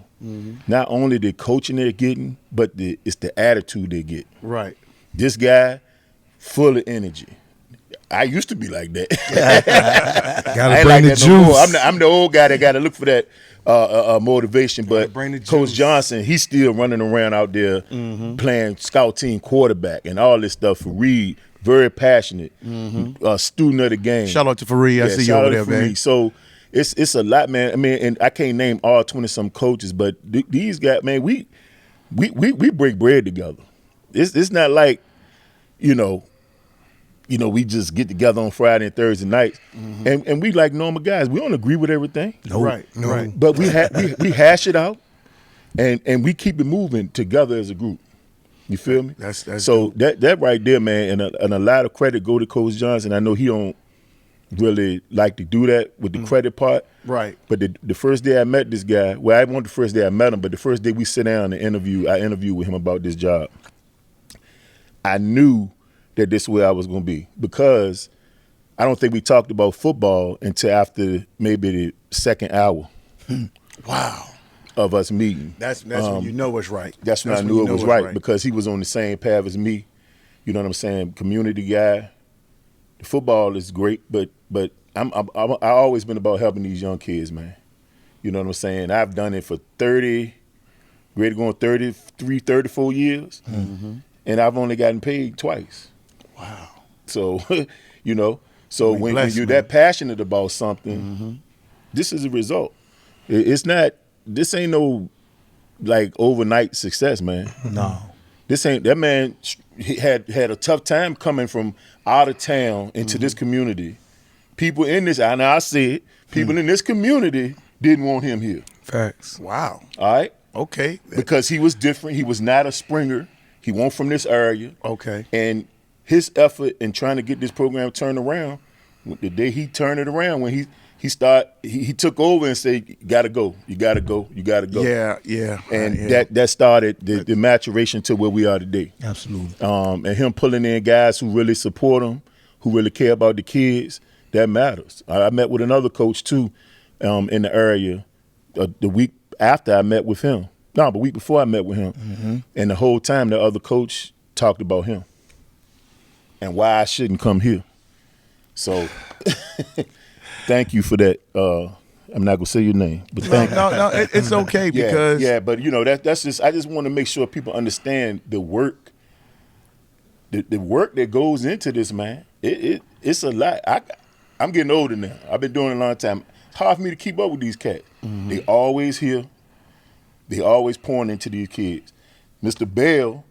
Not only the coaching they're getting, but it's the attitude they get. Right. This guy, full of energy. I used to be like that. Gotta I ain't bring like the that juice. no more. I'm the old guy that got to look for that motivation. But bring the Coach juice. Johnson, he's still running around out there playing scout team quarterback and all this stuff for Reed. Very passionate, student of the game. Shout out to Fareed. I see you shout over out there, to man. Fareed. So it's a lot, man. I mean, and I can't name all 20-some coaches, but these guys, man, we break bread together. It's not like, you know, we just get together on Friday and Thursday nights, and we like normal guys. We don't agree with everything, Right. Right. but we hash it out, and we keep it moving together as a group. You feel me? That's so dope. that right there, man, and a lot of credit go to Coach Johnson. I know he don't really like to do that with the credit part. Right. But the first day I met this guy, well, I wasn't the first day I met him, but the first day we sit down and I interviewed with him about this job. I knew that this is where I was going to be, because I don't think we talked about football until after maybe the second hour. Wow. Of us meeting. That's when you know it's right. That's when I knew it was right, because he was on the same path as me. You know what I'm saying? Community guy. The football is great, but I always been about helping these young kids, man. You know what I'm saying? I've done it for 33, 34 years, and I've only gotten paid twice. Wow. So, you know, when you're that passionate about something, this is a result. It's not. This ain't no like overnight success, man. No. This ain't. That man he had a tough time coming from out of town into this community. People in this, and I see it, people in this community didn't want him here. Facts. Wow. All right? Okay. Because he was different. He was not a Springer. He wasn't from this area. Okay. And his effort in trying to get this program turned around, the day he turned it around, when he took over and said, you gotta go. Yeah. And that started the maturation to where we are today. Absolutely. And him pulling in guys who really support him, who really care about the kids, that matters. I met with another coach too in the area the week after I met with him. No, the week before I met with him. And the whole time the other coach talked about him and why I shouldn't come here. So thank you for that. I'm not gonna say your name, but thank you. No, it's okay because but you know that's just. I just want to make sure people understand the work, the work that goes into this, man. It's a lot. I'm getting older now. I've been doing it a long time. It's hard for me to keep up with these cats. They always here. They always pouring into these kids. Mr. Bell,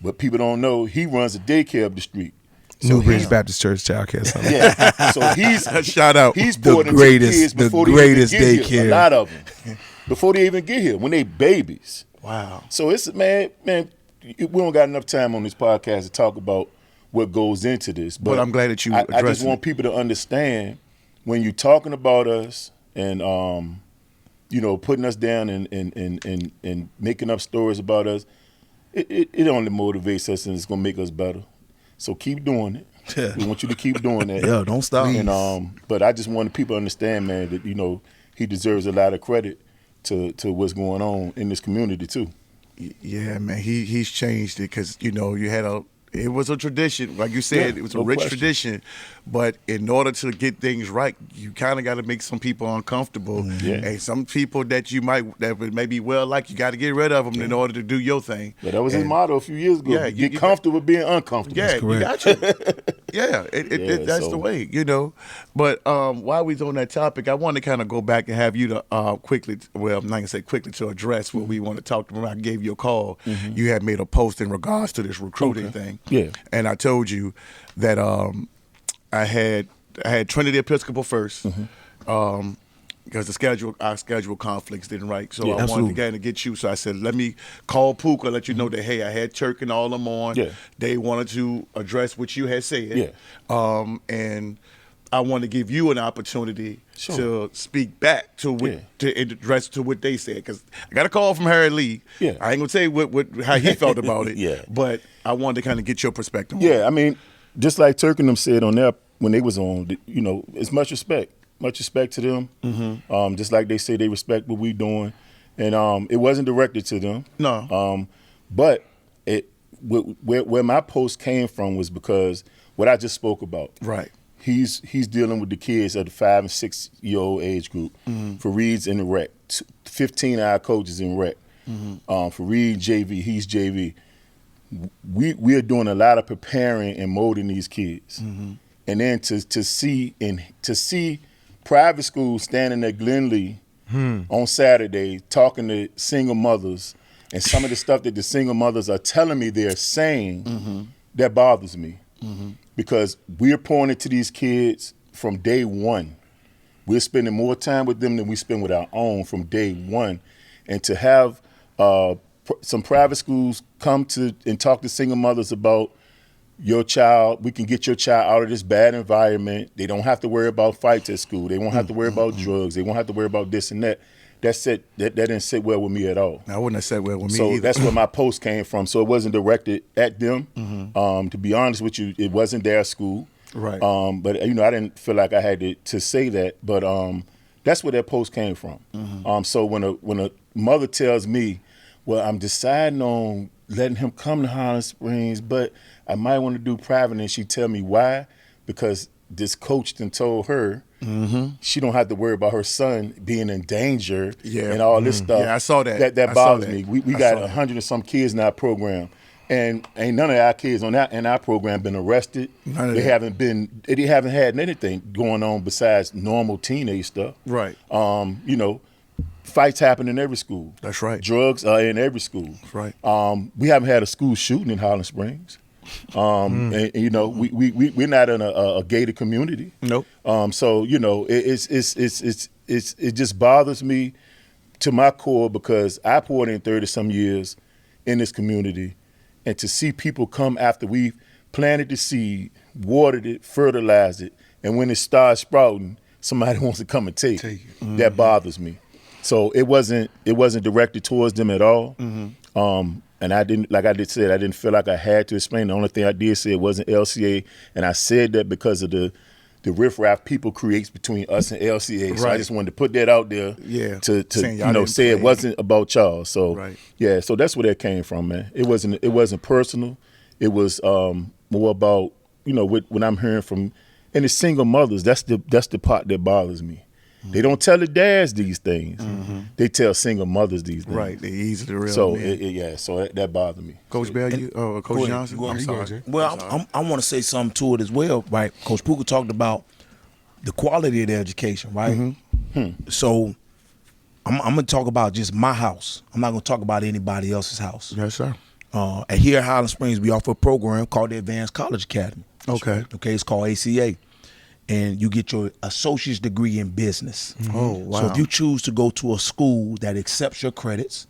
but people don't know, he runs a daycare up the street. So Newbridge Baptist Church Child Care Center. Yeah. So he's shout out. He's The poured into greatest- kids the before greatest they even get here. daycare. A lot of them before they even get here, when they babies. Wow. So it's man, we don't got enough time on this podcast to talk about what goes into this. But I'm glad that you I just addressed want it. people to understand when you're talking about us and you know, putting us down and making up stories about us. It only motivates us and it's gonna make us better. So keep doing it. We want you to keep doing that. Yeah, don't stop. And but I just want people to understand, man, that you know he deserves a lot of credit to what's going on in this community too. Yeah, man, he's changed it because you know it was a tradition, like you said, Yeah, it was no a rich question. tradition. But in order to get things right, you kind of got to make some people uncomfortable, Yeah. and some people that would maybe well like you got to get rid of them in order to do your thing. But that was his And- motto a few years ago. Yeah, Get comfortable with being uncomfortable. Yeah, you got you. Yeah, that's so- the way, you know. But while we was on that topic, I want to kind of go back and have you to quickly, well, I'm not going to say quickly, to address what we want to talk about. I gave you a call. You had made a post in regards to this recruiting thing. Yeah. And I told you that I had Trinity Episcopal first. Because our schedule conflicts didn't right. So Yeah, I wanted absolutely. again to get you. So I said, let me call Puka, let you know that, hey, I had Turk and all them on. Yeah. They wanted to address what you had said. Yeah. And I want to give you an opportunity Sure. to speak back to what, Yeah. to address to what they said. Because I got a call from Harry Lee. Yeah. I ain't going to tell you how he felt about it. Yeah. But I wanted to kind of get your perspective on it. Yeah, I mean, just like Turk and them said on there when they was on, you know, it's much respect to them. Just like they say they respect what we doing, and it wasn't directed to them. No. But where my post came from was because what I just spoke about. Right. He's dealing with the kids of the 5 and 6 year old age group. For Reed's in the rec, 15 of our coaches in rec. For Reed JV, he's JV. We are doing a lot of preparing and molding these kids, and then to see private schools standing at Glenlee on Saturday talking to single mothers, and some of the stuff that the single mothers are telling me they're saying, that bothers me, because we're pouring into these kids from day one. We're spending more time with them than we spend with our own from day one, and to have some private schools come to and talk to single mothers about your child. We can get your child out of this bad environment. They don't have to worry about fights at school. They won't have to worry about drugs. They won't have to worry about this and that. That didn't sit well with me at all. I wouldn't have said well with me So either. that's where my post came from. So it wasn't directed at them. To be honest with you, it wasn't their school. Right. But I didn't feel like I had to say that. But that's where that post came from. So when a mother tells me, well, I'm deciding on letting him come to Highland Springs, but I might want to do private, and she tell me why, because this coach then told her she don't have to worry about her son being in danger and all this stuff. Yeah, I saw that. That I saw bothers that. me. We I got saw that. 100 and some kids in our program, and ain't none of our kids in our program been arrested. None of They that. they haven't had anything going on besides normal teenage stuff. Right. Fights happen in every school. That's right. Drugs are in every school. That's right. We haven't had a school shooting in Highland Springs. And we're not in a gated community. Nope. So it just bothers me to my core, because I poured in 30 some years in this community, and to see people come after we've planted the seed, watered it, fertilized it, and when it starts sprouting, somebody wants to come and take it. That bothers me. So it wasn't directed towards them at all. And I didn't, like I did said, I didn't feel like I had to explain. The only thing I did say it wasn't LCA, and I said that because of the riffraff people creates between us and LCA. So I Right. just wanted to put that out there. Yeah. To Saying y'all didn't say it play. wasn't about y'all. So Right. yeah, so that's where that came from, man. It wasn't personal. It was more about when I'm hearing from, and the single mothers. That's the part that bothers me. They don't tell the dads these things. They tell single mothers these things. Right. They easy to real So men. so that bothered me. Coach Bell, Coach Johnson. Go ahead. I'm sorry. Well, I want to say something to it as well, right? Coach Puka talked about the quality of the education, right? So I'm going to talk about just my house. I'm not going to talk about anybody else's house. Yes, sir. And here at Highland Springs, we offer a program called the Advanced College Academy. Okay. Okay, it's called ACA. And you get your associate's degree in business. Oh, wow. So if you choose to go to a school that accepts your credits,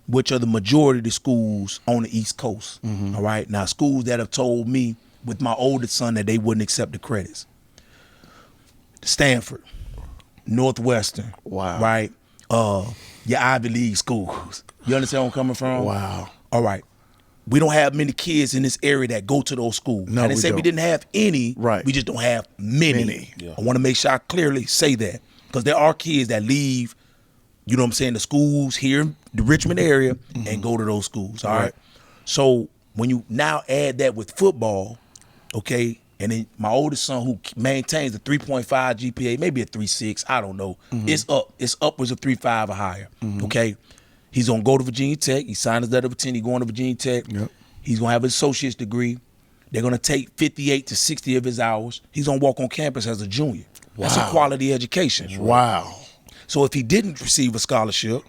which are the majority of the schools on the East Coast, all right? Now, schools that have told me with my oldest son that they wouldn't accept the credits. Stanford, Northwestern, Wow. right? Your Ivy League schools. You understand where I'm coming from? Wow. All right. We don't have many kids in this area that go to those schools. No, I didn't we say we don't. didn't have any. Right. We just don't have many. Yeah. I want to make sure I clearly say that, because there are kids that leave, you know what I'm saying, the schools here in the Richmond area and go to those schools. All right. So when you now add that with football, okay, and then my oldest son who maintains a 3.5 GPA, maybe a 3.6, I don't know. It's upwards of 3.5 or higher. Okay. He's gonna go to Virginia Tech. He signed his letter of intent. He's going to Virginia Tech. Yep. He's gonna have his associate's degree. They're gonna take 58 to 60 of his hours. He's gonna walk on campus as a junior. That's a Wow. quality education. Wow. So if he didn't receive a scholarship,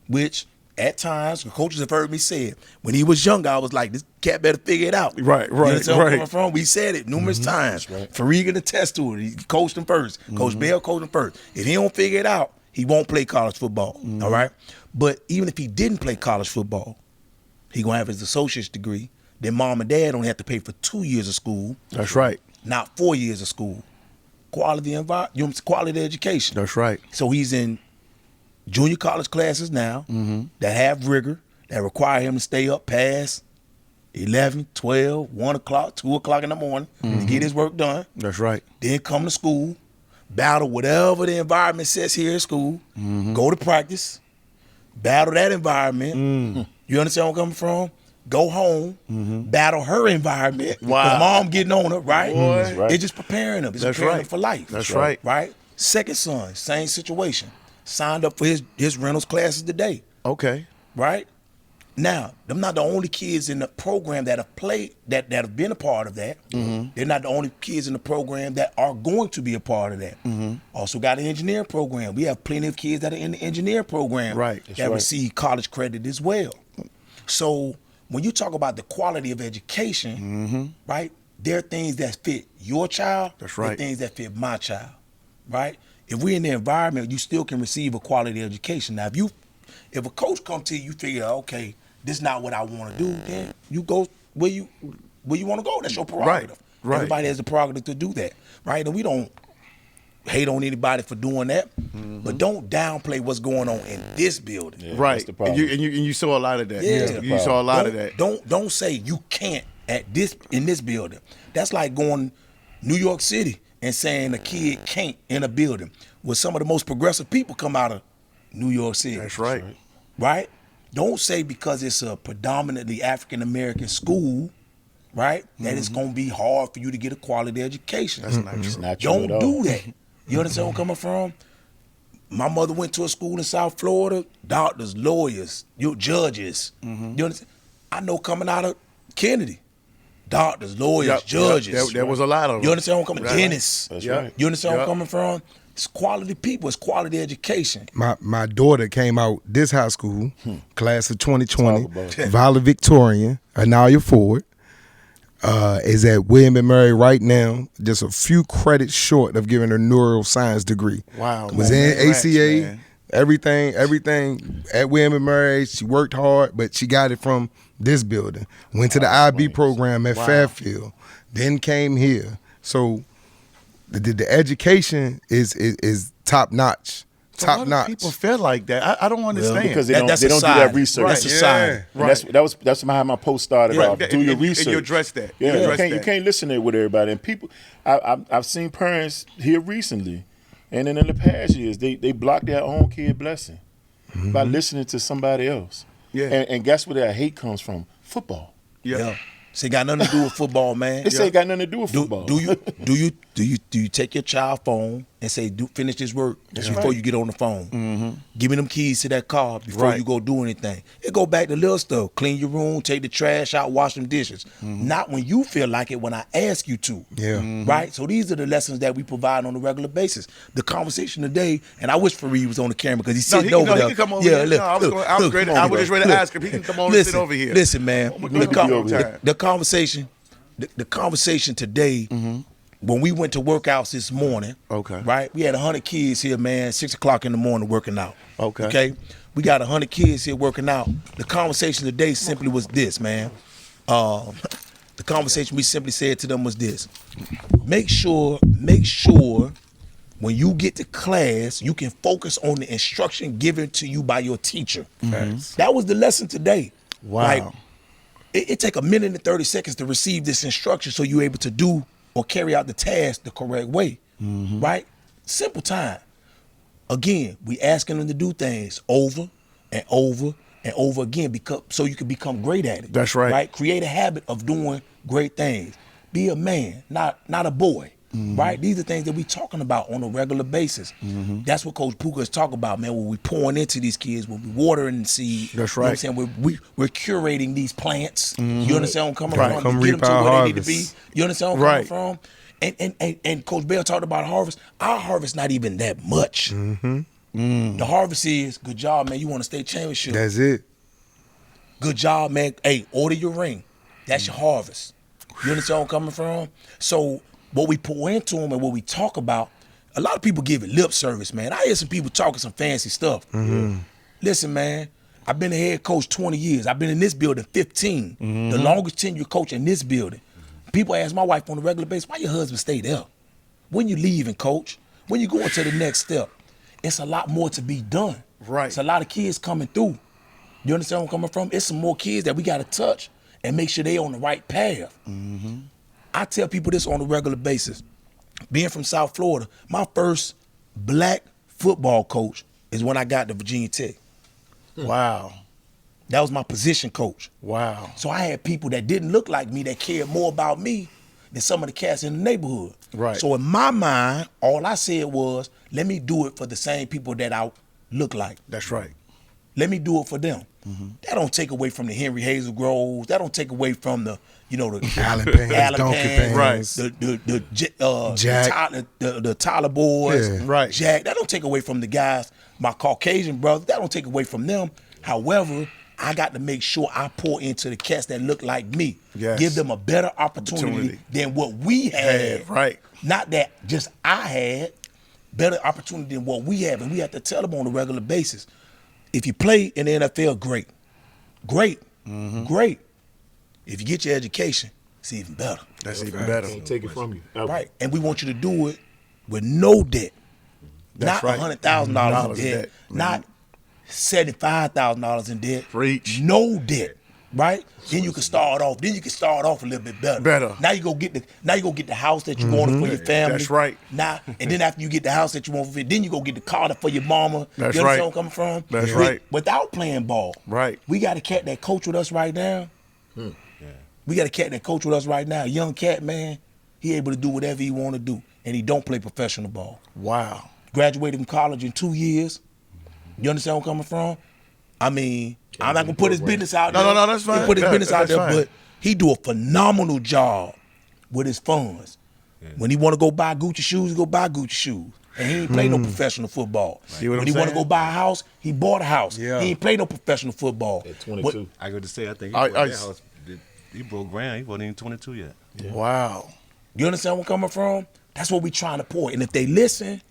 which at times the coaches have heard me say it, when he was younger, I was like, this cat better figure it out. Right, You understand where I'm right. coming from? We said it numerous times. Fareed can attest to it. He coached him first. Coach Bell coached him first. If he don't figure it out, he won't play college football. All right? But even if he didn't play college football, he gonna have his associate's degree. Then mom and dad only have to pay for 2 years of school, That's right. not 4 years of school. Quality quality education. That's right. So he's in junior college classes now that have rigor, that require him to stay up past 11, 12, 1 o'clock, 2 o'clock in the morning to get his work done. That's right. Then come to school, battle whatever the environment says here at school, go to practice, battle that environment. You understand where I'm coming from? Go home, battle her environment. Wow. 'Cause mom getting on her, right? That's right. It's just preparing them. It's That's preparing right. them for life. That's right. Right? Second son, same situation. Signed up for his Reynolds classes today. Okay. Right? Now, them not the only kids in the program that have played, that have been a part of that. They're not the only kids in the program that are going to be a part of that. Also got an engineering program. We have plenty of kids that are in the engineering program Right. that receive college credit as well. So when you talk about the quality of education, right, there are things that fit your child. That's there are right. things that fit my child, right? If we're in the environment, you still can receive a quality education. Now, if a coach come to you, you figure, okay, this not what I want to do, then you go where you want to go. That's your prerogative. Right. Everybody has the prerogative to do that, right? And we don't hate on anybody for doing that, but don't downplay what's going on in this building. Yeah, Right. that's the problem. And you saw a lot of that. Yeah. You saw a lot of that. Don't say you can't in this building. That's like going New York City and saying a kid can't in a building where some of the most progressive people come out of New York City. That's right. Right? Don't say because it's a predominantly African American school, right, that it's gonna be hard for you to get a quality education. That's not true. It's not true Don't at all. do that. You understand where I'm coming from? My mother went to a school in South Florida, doctors, lawyers, judges. You understand? I know coming out of Kennedy, doctors, lawyers, Yep, judges. yep, there was a lot of them. You understand where I'm coming from? Right. Dentists. That's Yep. right. You understand where I'm Yep. coming from? It's quality people. It's quality education. My daughter came out this high school, class of 2020, Talk about it. valedictorian, Anaya Ford, is at William and Mary right now, just a few credits short of getting her neuroscience degree. Wow. Was man. in Congrats, ACA, man. everything at William and Mary. She worked hard, but she got it from this building. Went to the IB program at Fairfield, then came here. So the education is top notch. So Top why do notch. people feel like that? I don't understand. Because they That's don't do society. that research. That's Right. society. And that's how my post started Right. off. And- Do your and- research. and you address that. Yeah, You you address can't that. you can't listen to with everybody. And people, I've seen parents here recently, and then in the past years, they block their own kid blessing by listening to somebody else. Yeah. And guess where that hate comes from? Football. Yeah. See, got nothing to do with football, man. They say it got nothing to do with football. Do you take your child phone and say, finish this work before you get on the phone? Give me them keys to that car before Right. you go do anything. It go back to little stuff. Clean your room, take the trash out, wash them dishes. Not when you feel like it, when I ask you to. Yeah. Right? So these are the lessons that we provide on a regular basis. The conversation today, and I wish Fareed was on the camera because he's sitting over there. He can come over yeah, here. Look, No, I was look, going- I was look, ready- come I on, was just bro. ready to Look, ask him. He can come on and listen, sit over here. Listen, man. Oh, my God, be over here. The conversation, the conversation today, when we went to workouts this morning, Okay. right? We had 100 kids here, man, 6 o'clock in the morning working out. Okay. Okay? We got 100 kids here working out. The conversation today simply was this, man. The conversation we simply said to them was this. Make sure when you get to class, you can focus on the instruction given to you by your teacher. That was the lesson today. Wow. Like, it take a minute and 30 seconds to receive this instruction so you're able to do or carry out the task the correct way, right? Simple time. Again, we asking them to do things over and over and over again because so you can become great at it. That's right. Right? Create a habit of doing great things. Be a man, not a boy. Right? These are things that we talking about on a regular basis. That's what Coach Puka is talking about, man. When we pouring into these kids, when we watering the seed. That's You know what I'm right. saying? We're curating these plants. You understand where I'm coming Right. from? Come To get reap them to our where they need to harvest. be. You understand where I'm Right. coming from? And Coach Bell talked about harvest. Our harvest not even that much. The harvest is, good job, man. You want to state championship. That's it. Good job, man. Hey, order your ring. That's your harvest. You understand where I'm coming from? So what we pour into them and what we talk about, a lot of people give it lip service, man. I hear some people talking some fancy stuff. Listen, man, I've been a head coach 20 years. I've been in this building 15. The longest tenure coach in this building. People ask my wife on a regular basis, why your husband stay there? When you leaving, coach? When you going to the next step? It's a lot more to be done. Right. It's a lot of kids coming through. You understand where I'm coming from? It's some more kids that we got to touch and make sure they on the right path. I tell people this on a regular basis. Being from South Florida, my first black football coach is when I got to Virginia Tech. Wow. That was my position coach. Wow. So I had people that didn't look like me that cared more about me than some of the cats in the neighborhood. Right. So in my mind, all I said was, let me do it for the same people that I look like. That's right. Let me do it for them. That don't take away from the Henry Hazel Groves. That don't take away from the, the Allen Payne, Allen Donkey Payne, Payne. Right. Jack. the Tyler boys, Yeah. Right. Jack. That don't take away from the guys, my Caucasian brothers. That don't take away from them. However, I got to make sure I pour into the cats that look like me. Yes. Give them a better opportunity than what we had. Right. Not that just I had. Better opportunity than what we have. And we have to tell them on a regular basis. If you play in the NFL, great. Great. great. If you get your education, it's even better. That's even better. Can't take it from you. Ever. Right. And we want you to do it with no debt. That's Not right. $100,000 in Dollars debt. Not $75,000 in debt. Preach. No debt. Right? Then you can start off. Then you can start off a little bit better. Better. Now you go get the house that you wanted for your family. That's right. Now, and then after you get the house that you want for, then you go get the car for your mama. That's you understand right. where I'm coming from? That's right. Without playing ball. Right. We got a cat that coach with us right now. We got a cat that coach with us right now. A young cat, man. He able to do whatever he want to do, and he don't play professional ball. Wow. Graduated from college in 2 years. You understand where I'm coming from? I mean, I'm not gonna put his business out there. No, that's fine. He put his business out That's there, fine. but he do a phenomenal job with his funds. When he want to go buy Gucci shoes, he go buy Gucci shoes. And he ain't play no professional football. See what when I'm he want to saying? go buy a house, he bought a house. Yeah. He ain't play no professional football. At 22. What- I got to say, I think he I- broke I- that house. He broke ground. He wasn't even 22 yet. Wow. You understand where I'm coming from? That's what we trying to pour. And if they listen,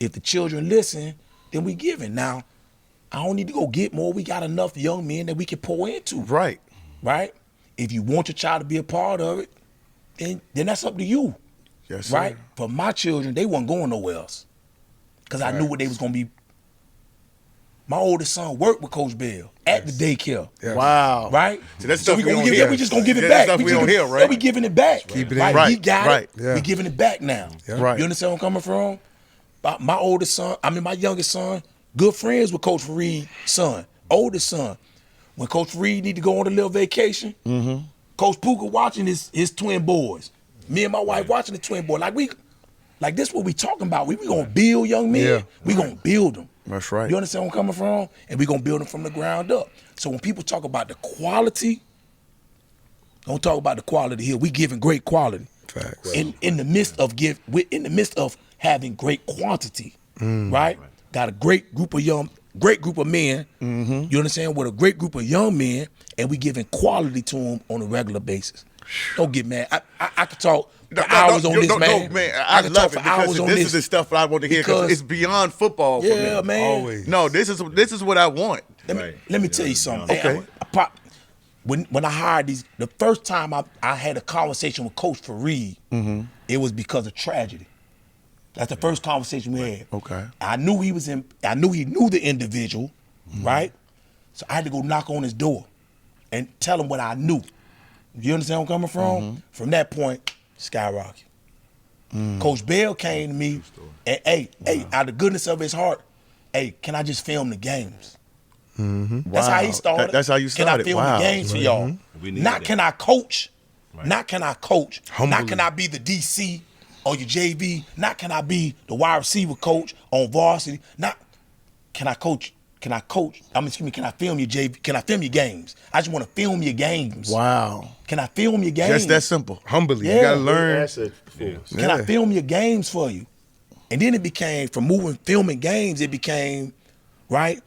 if the children listen, then we giving. Now, I don't need to go get more. We got enough young men that we can pour into. Right. Right? If you want your child to be a part of it, then that's up to you. Yes, sir. Right? For my children, they wasn't going nowhere else. Because I knew what they was going to be. My oldest son worked with Coach Bell at the daycare. Yes. Wow. Right? See, that's So stuff we we gonna don't give hear. it. We just gonna give it Yeah, back. that's stuff we don't giving- hear, right? Yeah, we giving it back. Keep it in. Right? Right, He got right. it. Yeah. We giving it back now. Yeah. Right. You understand where I'm coming from? My oldest son, my youngest son, good friends with Coach Reed's son, oldest son. When Coach Reed need to go on a little vacation, Coach Puka watching his twin boys. Me and my wife watching the twin boy. Like this what we talking about. We gonna build young men. Yeah. We gonna build them. That's right. You understand where I'm coming from? And we gonna build them from the ground up. So when people talk about the quality, don't talk about the quality here. We giving great quality. Facts. In the midst of having great quantity, right? Got a great group of men. You understand? With a great group of young men, and we giving quality to them on a regular basis. Don't get mad. I could talk for hours on this, man. I could love talk it for hours because on this is the stuff I want to hear because Because- it's beyond football for Yeah, me. man. Always. No, this is what I want. Let me tell you something. Okay. When I hired the first time I had a conversation with Coach Fareed, it was because of tragedy. That's the first conversation we had. Okay. I knew he knew the individual, right? So I had to go knock on his door and tell him what I knew. You understand where I'm coming from? From that point, skyrocket. Coach Bell came to me and hey, out of the goodness of his heart, hey, can I just film the games? That's how he Wow. started. That's how you Can I started. film Wow. the games for y'all? We need Not that. can I coach? Not can I coach? Humbly. Not can I be the DC or your JV? Not can I be the wide receiver coach on varsity? Not can I coach? Can I coach? Can I film your JV? Can I film your games? I just want to film your games. Wow. Can I film your games? Just that simple. Humbly, Yeah. you gotta learn. Asset for us. Can I film your games for you? And then it became, from filming games, it became, right?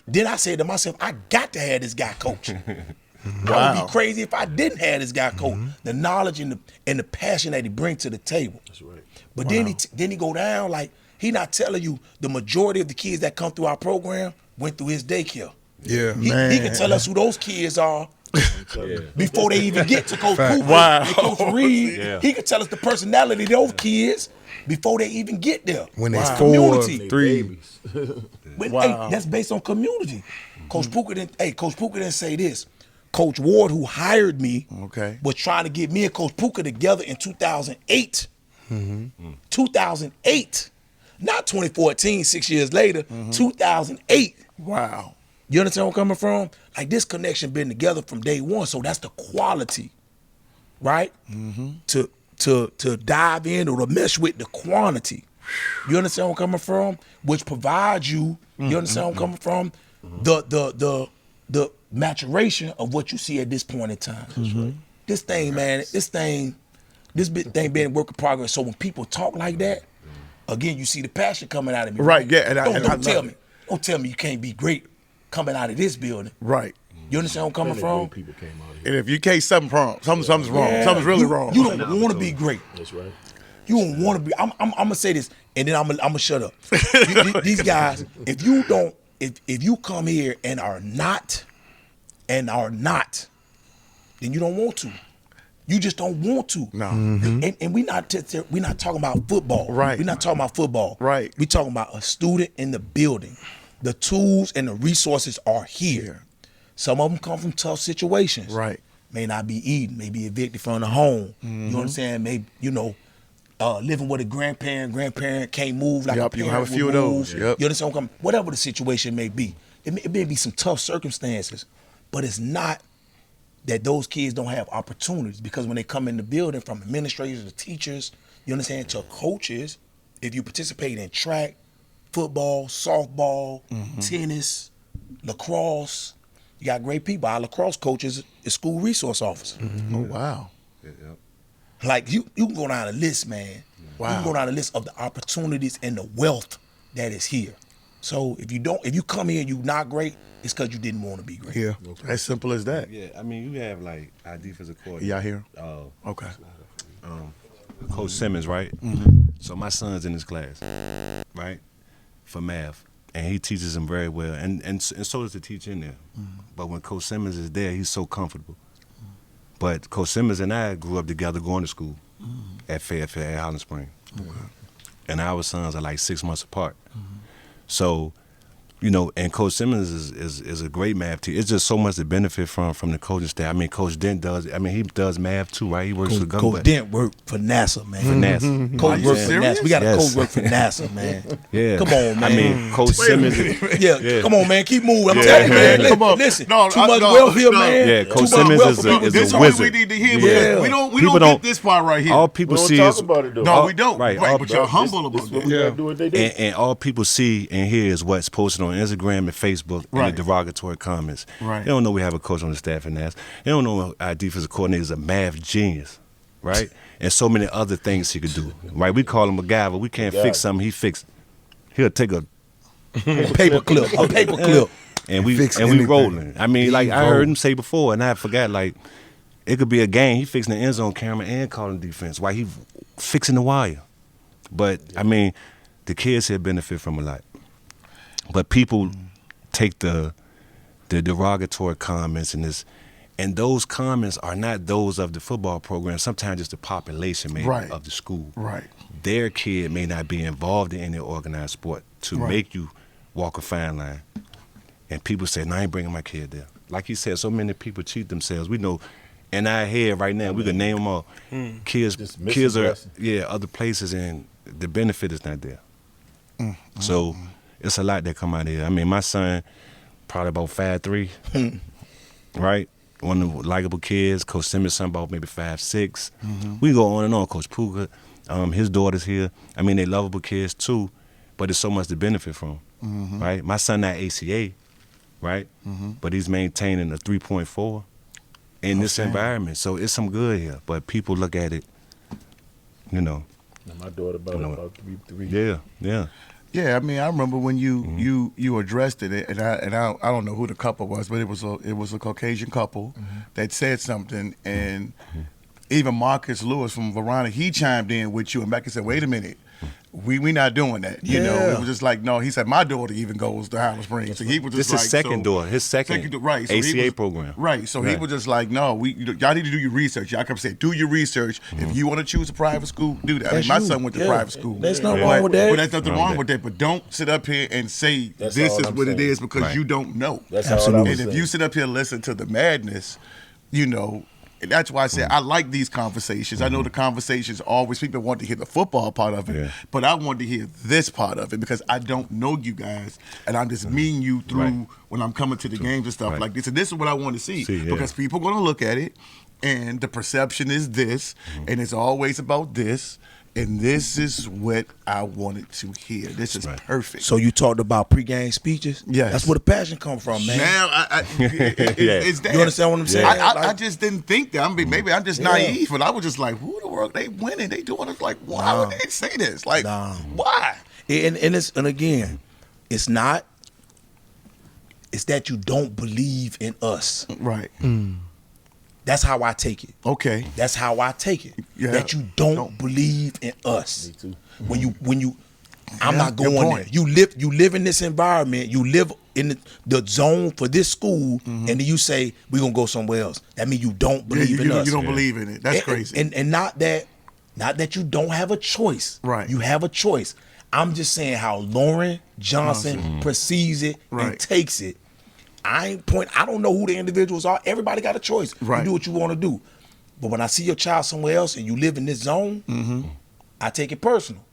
Then I said to myself, I got to have this guy coach. I would be crazy if I didn't have this guy coach. The knowledge and the passion that he brings to the table. That's right. But then he go down like he not telling you the majority of the kids that come through our program went through his daycare. Yeah. He can tell us who those kids are before they even get to Coach Fact. Cooper Wow. and Coach Reed. Yeah. He can tell us the personality of those kids before they even get there. When they It's score community. 3. Babies. But, Wow. hey, that's based on community. Coach Puka didn't say this. Coach Ward, who hired me, Okay. was trying to get me and Coach Puka together in 2008. 2008. Not 2014, 6 years later, 2008. Wow. You understand where I'm coming from? Like this connection been together from day one. So that's the quality, right? To dive in or to mesh with the quantity. You understand where I'm coming from? Which provides you, you understand where I'm coming from? The maturation of what you see at this point in time. This thing, man, this thing being a work in progress. So when people talk like that, again, you see the passion coming out of me. Right, yeah, and I Don't love tell it. me. Don't tell me you can't be great coming out of this building. Right. You understand where I'm coming from? Great people came out of here. And if you can't, something's wrong. Something's wrong. Yeah. Something's really wrong. You don't want to be great. That's right. You don't want to be. I'm gonna say this, and then I'm gonna shut up. These guys, if you come here and are not and are not, then you don't want to. You just don't want to. No. And we not talking about football. Right. We're not talking about football. Right. We talking about a student in the building. The tools and the resources are here. Some of them come from tough situations. Right. May not be eating, may be evicted from the home. You know what I'm saying? Maybe, living with a grandparent can't move like Yep, a you parent have a few would of move. those. Yep. You understand what I'm coming? Whatever the situation may be. It may be some tough circumstances, but it's not that those kids don't have opportunities, because when they come in the building, from administrators to teachers, you understand, to coaches, if you participate in track, football, softball, tennis, lacrosse, you got great people. Our lacrosse coach is school resource officer. Oh, wow. Like you can go down the list, man. Wow. You can go down the list of the opportunities and the wealth that is here. So if you come here and you not great, it's because you didn't want to be great. Yeah. As simple as that. Yeah, I mean, you have like our defensive coordinator. Y'all here? Okay. Coach Simmons, right? So my son's in his class, right, for math, and he teaches them very well, and so does the teacher in there. But when Coach Simmons is there, he's so comfortable. But Coach Simmons and I grew up together going to school at Fairfield, at Highland Springs. And our sons are like 6 months apart. So, and Coach Simmons is a great math teacher. It's just so much to benefit from the coaching staff. I mean, Coach Dent he does math too, right? He works for the government. Coach Dent worked for NASA, man. For NASA. Coach worked for serious? NASA. We got a Yes. coach work for NASA, man. Yeah. Come on, man. I mean, Coach Simmons. Yeah, come on, man. Keep moving. I'm Yeah. telling you, man. Come on. Listen, No, too much no, wealth here, no. man. Yeah, Too Coach much Simmons wealth is for people. This is a what wizard. we need to hear, Yeah. because we People don't don't- get this part right here. All people We don't see talk is about it, though. No, we don't. Right. But you're humble This about what that. we gotta do what they do. and all people see and hear is what's posted on Instagram and Facebook Right. and the derogatory comments. Right. They don't know we have a coach on the staff in NASA. They don't know our defensive coordinator is a math genius, right? And so many other things he could do, right? We call him a MacGyver. We can't fix something, he fixed. He'll take a paper clip. and we Fix we anything. rolling. I mean, like I roll. heard him say before, and I forgot. Like it could be a game. He fixing the end zone camera and calling defense while he fixing the wire. But I mean, the kids here benefit from a lot. But people take the derogatory comments and those comments are not those of the football program. Sometimes it's the population maybe Right. of the school. Right. Their kid may not be involved in any organized sport to Right. make you walk a fine line. And people say, no, I ain't bringing my kid there. Like he said, so many people cheat themselves. We know in our head right now, we can name them all. Kids Just missing kids are, blessing. other places, and the benefit is not there. So it's a lot that come out of here. I mean, my son, probably about 5'3", right? One of the likable kids. Coach Simmons, son about maybe 5'6". We go on and on. Coach Puka, his daughter's here. I mean, they lovable kids too, but there's so much to benefit from, right? My son not ACA, right? But he's maintaining a 3.4 in this environment. So it's some good here, but people look at it, And my daughter about 3. Yeah. Yeah, I mean, I remember when you addressed it, and I don't know who the couple was, but it was a Caucasian couple that said something, and even Marcus Lewis from Verona, he chimed in with you, and Becky said, "Wait a minute, we not doing that." You know, it was just like, no. He said, "My daughter even goes to Highland Springs," so he was just This like, is second door. His second right? So he ACA was- program. Right. So he was just like, "No, y'all need to do your research." Y'all kept saying, "Do your research. If you want to choose a private school, do that." I mean, That's my you. son went to Yeah. private school. There's nothing wrong with that. But there's nothing Wrong wrong with with that. But don't sit up here and say That's this all is I'm what it saying. is because Right. you don't know. That's Absolutely. all I was And if saying. you sit up here and listen to the madness, and that's why I said I like these conversations. I know the conversations always people want to hear the football part of it, Yeah. but I want to hear this part of it because I don't know you guys, and I'm just meeting you through Right. when I'm coming to the games and stuff Right. like this. And this is what I want to see, See, yeah. because people are going to look at it, and the perception is this, and it's always about this. And this is what I wanted to hear. This is Right. perfect. So you talked about pregame speeches? Yes. That's where the passion come from, man. Now, it's that. You understand what I'm saying? I Like- just didn't think that. I mean, maybe I'm just naive, but I was just like, who the world? They winning. They doing it. Like, why would they say this? Like, why? And again, it's not. It's that you don't believe in us. Right. That's how I take it. Okay. That's how I take it. Yeah. That you don't believe in us. Me too. When you I'm Yeah, not good going point. there. You live in this environment. You live in the zone for this school, and then you say we're gonna go somewhere else. That means you don't believe in us. You don't believe in it. That's crazy. And not that you don't have a choice. Right. You have a choice. I'm just saying how Lauren Johnson perceives it and takes it. I don't know who the individuals are. Everybody got a choice. Right. You do what you want to do. But when I see your child somewhere else and you live in this zone, I take it personal.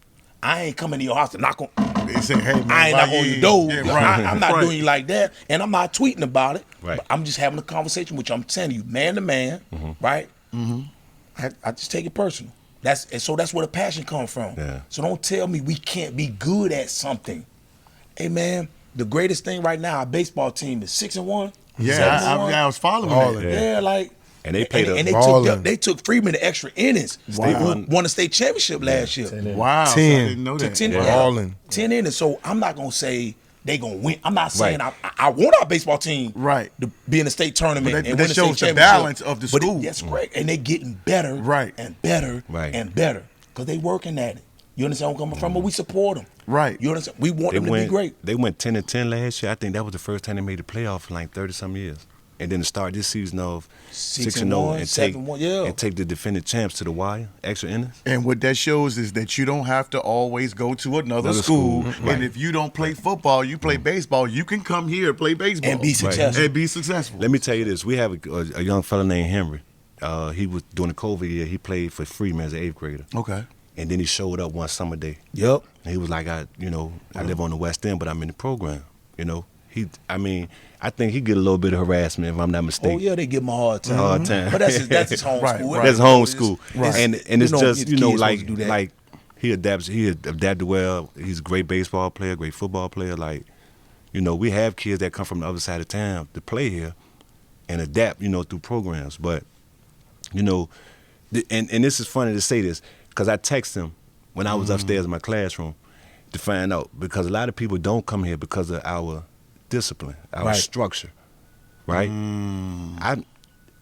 I ain't coming to your house to knock on. They say, hey, man, I ain't knocking on your door. Yeah, right. I'm not Right. doing you like that, and I'm not tweeting about it. Right. But I'm just having a conversation with you. I'm telling you, man to man, right? I just take it personal. So that's where the passion comes from. Yeah. So don't tell me we can't be good at something. Hey man, the greatest thing right now, our baseball team is 6-1. Yeah, 7-1. I was following Balling. that. Yeah, like. And they played and balling. they took Freeman to extra innings. They won the state championship last year. Wow. So I 10. didn't know To that. 10, Balling. 10 innings. So I'm not gonna say they gonna win. I'm not saying I want our baseball team Right. to be in the state tournament But that- and that win the shows state the championship. balance of the But school. That's great, and they getting better, Right. and better, Right. and better because they working at it. You understand where I'm coming from? But we support them. Right. You understand? We want them to be great. They went 10-10 last year. I think that was the first time they made the playoff in like 30-some years. And then to start this season of 6-0 and take 7-1, yeah. and take the defending champs to the wire, extra innings. And what that shows is that you don't have to always go to another school. Right. And if you don't play football, you play baseball, you can come here and play baseball. And be successful. And be successful. Let me tell you this: we have a young fella named Henry. He was during the COVID year. He played for Freeman as an 8th grader, Okay. and then he showed up one summer day. Yep. And he was like, I live on the West End, but I'm in the program. I think he get a little bit of harassment if I'm not mistaken. Oh yeah, they give him a hard time. Hard time. But that's his home Right, school. right. That's home school, Right. and it's You know, just kids supposed like to do that. like he adapted well. He's a great baseball player, great football player. Like, we have kids that come from the other side of town to play here and adapt, through programs. But and this is funny to say this because I text him when I was upstairs in my classroom to find out, because a lot of people don't come here because of our discipline, our structure, right?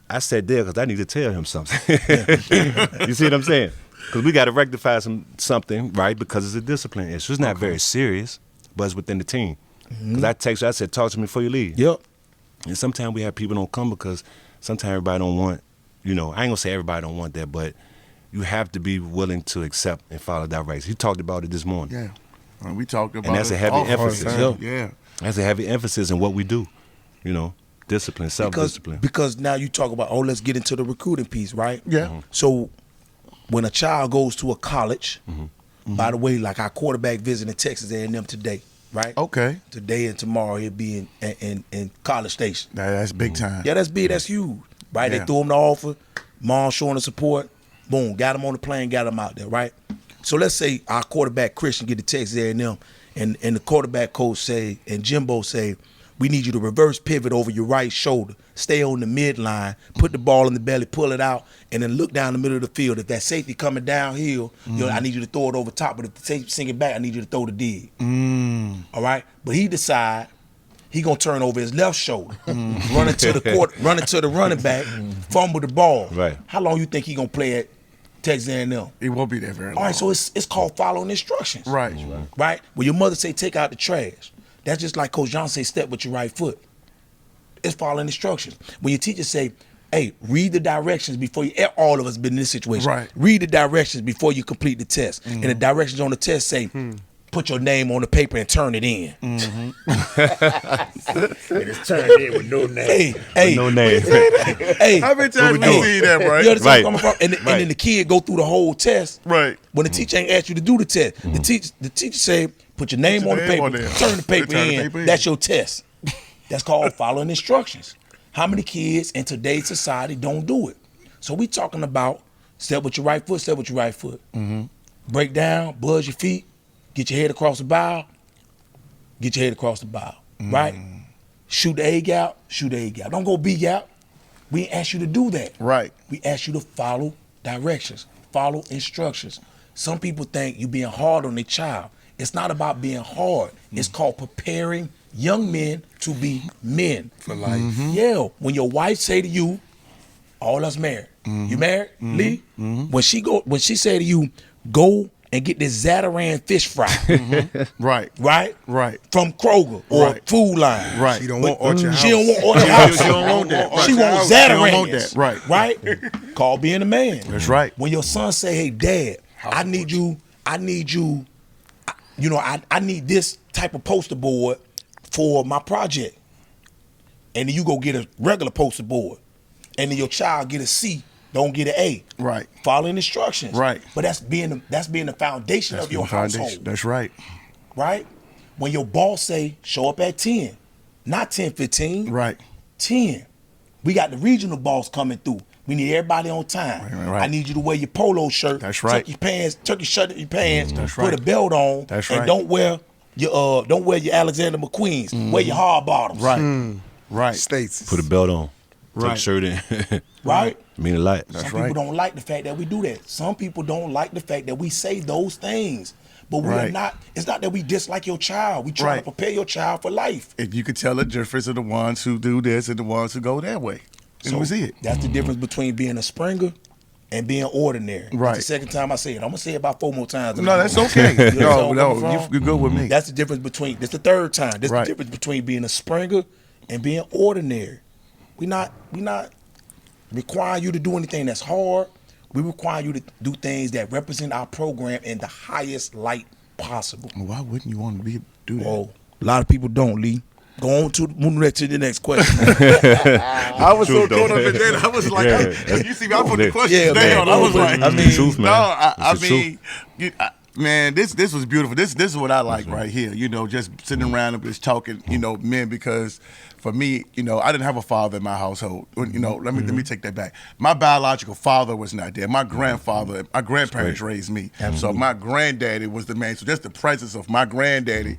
I sat there because I need to tell him something. You see what I'm saying? Because we got to rectify something, right? Because it's a discipline issue. It's not very serious, but it's within the team. Because I text you, I said, talk to me before you leave. Yep. And sometimes we have people don't come because sometimes everybody don't want, I ain't going to say everybody don't want that, but you have to be willing to accept and follow directions. He talked about it this morning. Yeah. We talked about And that's it a heavy all the emphasis. time. Yeah. That's a heavy emphasis in what we do, discipline, self-discipline. Because now you talk about, let's get into the recruiting piece, right? Yeah. So when a child goes to a college, by the way, like our quarterback visiting Texas A&M today, right? Okay. Today and tomorrow he'll be in College Station. That's big time. Yeah, that's big. That's huge, right? Yeah. They threw him the offer. Mom showing the support. Boom, got him on the plane, got him out there, right? So let's say our quarterback Christian get to Texas A&M, and the quarterback coach say, and Jimbo say, we need you to reverse pivot over your right shoulder, stay on the midline, put the ball in the belly, pull it out, and then look down the middle of the field. If that safety coming downhill, I need you to throw it over top. But if the safety sing it back, I need you to throw the dig. All right? But he decide he gonna turn over his left shoulder, run into the court, run into the running back, fumble the ball. Right. How long you think he gonna play at Texas A&M? It won't be there very long. All right, so it's called following instructions. Right. Right? When your mother say take out the trash, that's just like Coach John say step with your right foot. It's following instructions. When your teacher say, hey, read the directions before you, all of us been in this situation. Right. Read the directions before you complete the test. And the directions on the test say, put your name on the paper and turn it in. And it's turned in with no name. Hey, No name. hey. How many times we you doing? see that, right? You understand where Right. I'm coming from? And then the kid go through the whole test. Right. When the teacher ain't asked you to do the test, the teacher say, put your name on the name paper, on there. turn the paper Turn the in. paper in. That's your test. That's called following instructions. How many kids in today's society don't do it? So we talking about step with your right foot, step with your right foot. Break down, buzz your feet, get your head across the bow, get your head across the bow, right? Shoot the A gap, shoot the A gap. Don't go B gap. We ain't ask you to do that. Right. We ask you to follow directions, follow instructions. Some people think you being hard on their child. It's not about being hard. It's called preparing young men to be men. For life. Yeah, when your wife say to you, all us married. You married, Lee? When she say to you, go and get this Zatarain fish fry, Right. right? Right. From Kroger or Right. Food Line. Right. She don't want Orchard House. She don't want Orchard House. She don't want that. She Right. wants She don't Zatarain. want that. Right. Right? Call being a man. That's right. When your son say, hey, Dad, I need you, you know, I need this type of poster board for my project. And then you go get a regular poster board. And then your child get a C, don't get an A. Right. Following instructions. Right. But that's being the foundation of your household. That's right. Right? When your boss say, show up at 10, not 10:15. Right. 10. We got the regional boss coming through. We need everybody on time. Right. I need you to wear your polo shirt. That's right. Tuck your shirt in your pants. That's Put right. a belt on. That's and right. don't wear your Alexander McQueens. Wear your hard bottoms. Right. Right. States. Put a belt on. Right. Take shirt in. Right? Mean a lot. Some right. people don't like the fact that we do that. Some people don't like the fact that we say those things. But we are Right. not, it's not that we dislike your child. We try to Right. prepare your child for life. If you could tell the difference of the ones who do this and the ones who go that way. And So was it. That's the difference between being a Springer and being ordinary. Right. That's the second time I say it. I'm gonna say it about 4 more times. No, that's okay. You know where I'm no, coming from? you're good with me. That's the difference between. This the third time. This Right. the difference between being a Springer and being ordinary. We not requiring you to do anything that's hard. We require you to do things that represent our program in the highest light possible. Why wouldn't you want to do that? Well, a lot of people don't, Lee. Go on to the next question. I was so Truth, though. caught up in that. I was like, Yeah. you see me, I put the question Yeah, down. man. I was like, I mean, truth, man. no, I It's the mean, man, this was beautiful. This is what I like right here. You know, just sitting around and just talking, you know, men, because for me, you know, I didn't have a father in my household. You know, let me take that back. My biological father was not there. My grandparents raised me. So my granddaddy was the man. So just the presence of my granddaddy,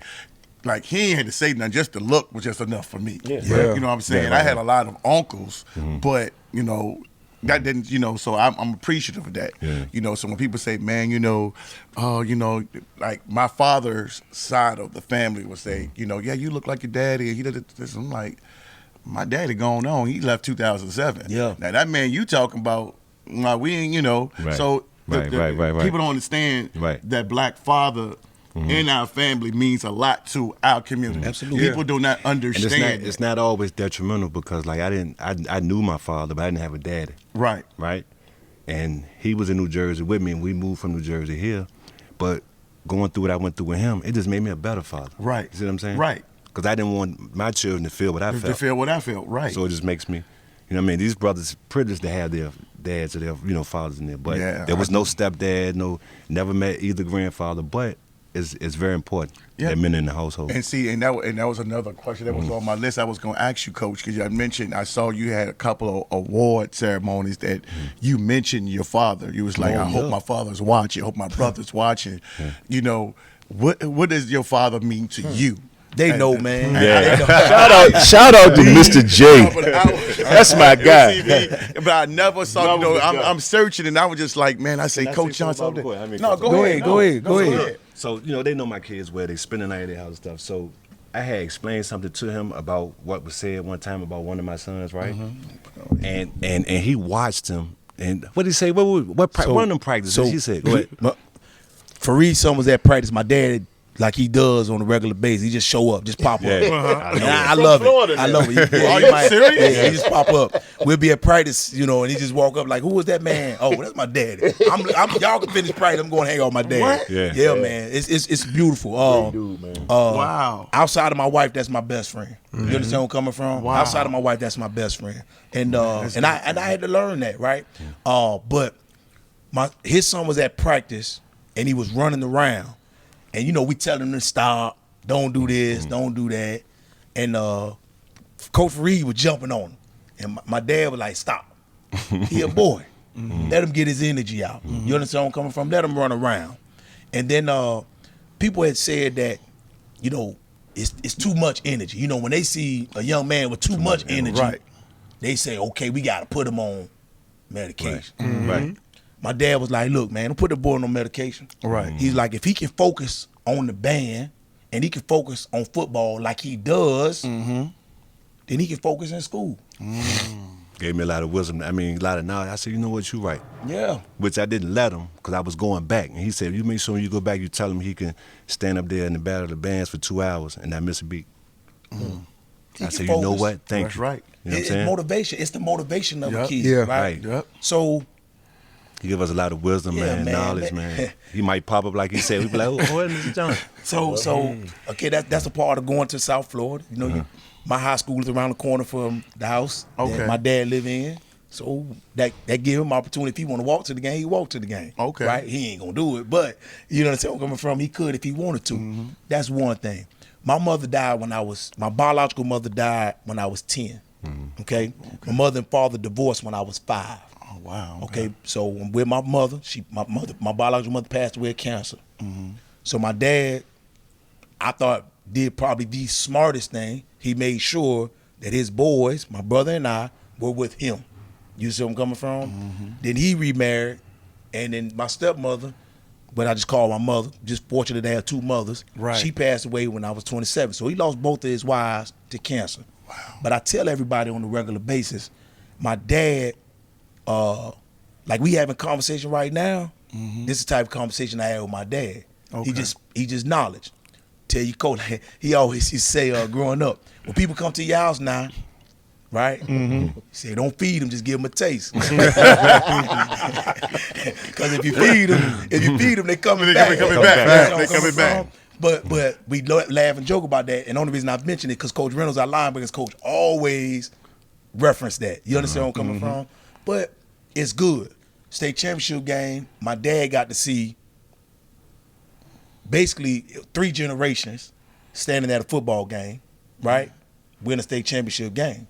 like he ain't had to say nothing. Just the look was just enough for me. Yeah. You know what I'm saying? I had a lot of uncles, but you know, that didn't, you know, so I'm appreciative of that. Yeah. You know, so when people say, man, you know, like my father's side of the family would say, you know, yeah, you look like your daddy. And he did this. I'm like, my daddy gone on. He left 2007. Yeah. Now that man you talking about, like, we ain't, you know. Right. So Right. people don't understand that black father in our family means a lot to our community. Absolutely. People do not And understand. it's not always detrimental because like I knew my father, but I didn't have a daddy. Right. Right? And he was in New Jersey with me and we moved from New Jersey here. But going through what I went through with him, it just made me a better father. Right. You see what I'm saying? Right. Because I didn't want my children to feel what I To felt. feel what I felt. Right. So it just makes me, you know what I mean? These brothers privileged to have their dads or their, you know, fathers in there. But Yeah, there was no stepdad, never met either grandfather. But it's very important Yeah. that men in the household. And see, and that was another question that was on my list. I was going to ask you, Coach, because I mentioned, I saw you had a couple of award ceremonies that you mentioned your father. You was like, I hope my father's watching. I hope my brother's watching. You know, what does your father mean to you? They know, man. Shout out to Mr. J. That's my guy. But I never saw, you know, I'm searching and I was just like, man, I say, Coach John something. No, go ahead. Go ahead. So, you know, they know my kids where they spend the night at their house and stuff. So I had explained something to him about what was said one time about one of my sons, right? And he watched him. And what did he say? One of them practices, he said, go ahead. Fareed's son was at practice. My dad, like he does on a regular basis, he just show up, just pop up. Yeah. And I love it. I love it. Are you serious? Yeah, he just pop up. We'll be at practice, you know, and he just walk up like, "Who was that man?" "Oh, that's my daddy." Y'all can finish practice. I'm going to hang out with my dad. What? Yeah. Man. It's beautiful. Dude, man. Wow. Outside of my wife, that's my best friend. You understand where I'm coming from? Wow. Outside of my wife, that's my best friend. And I had to learn that, right? But his son was at practice and he was running around. And you know, we tell him to stop, don't do this, don't do that. And Coach Fareed was jumping on him. And my dad was like, stop. He a boy. Let him get his energy out. You understand where I'm coming from? Let him run around. And then people had said that, you know, it's too much energy. You know, when they see a young man with too much energy, they say, okay, we got to put him on medication. Right. My dad was like, look, man, don't put the boy on medication. Right. He's like, if he can focus on the band and he can focus on football like he does, then he can focus in school. Gave me a lot of wisdom. I mean, a lot of knowledge. I said, you know what, you right. Yeah. Which I didn't let him because I was going back. And he said, you make sure when you go back, you tell him he can stand up there in the Battle of the Bands for 2 hours and not miss a beat. I said, you know what? Thank That's you. right. You know what I'm It's saying? motivation. It's the motivation of a Yep. kid, Yeah. right? Yep. So He give us a lot of wisdom, Yeah, man, man, knowledge, man. man. He might pop up like he said. We be like, oh, what is John? So okay, that's a part of going to South Florida. You know, my high school is around the corner from the house Okay. that my dad live in. So that give him opportunity. If he want to walk to the game, he walk to the game. Okay. Right? He ain't gonna do it, but you know what I'm saying? Where I'm coming from, he could if he wanted to. That's one thing. My mother died my biological mother died when I was 10. Okay? My mother and father divorced when I was 5. Oh wow. Okay, so I'm with my mother. My biological mother passed away of cancer. So my dad, I thought, did probably the smartest thing. He made sure that his boys, my brother and I, were with him. You see where I'm coming from? Then he remarried, and then my stepmother, but I just call my mother, just fortunate to have 2 mothers. Right. She passed away when I was 27. So he lost both of his wives to cancer. Wow. But I tell everybody on a regular basis, my dad, like we having conversation right now, this is the type of conversation I had with my dad. Okay. He just knowledge. Tell you, Coach, he always used to say growing up, when people come to your house now, right? He say, don't feed them, just give them a taste. Because if you feed them, they coming back. They coming back. They coming back. But we laugh and joke about that. And the only reason I've mentioned it because Coach Reynolds, our linebackers coach, always reference that. You understand where I'm coming from? But it's good. State championship game, my dad got to see basically 3 generations standing at a football game, right? Win a state championship game.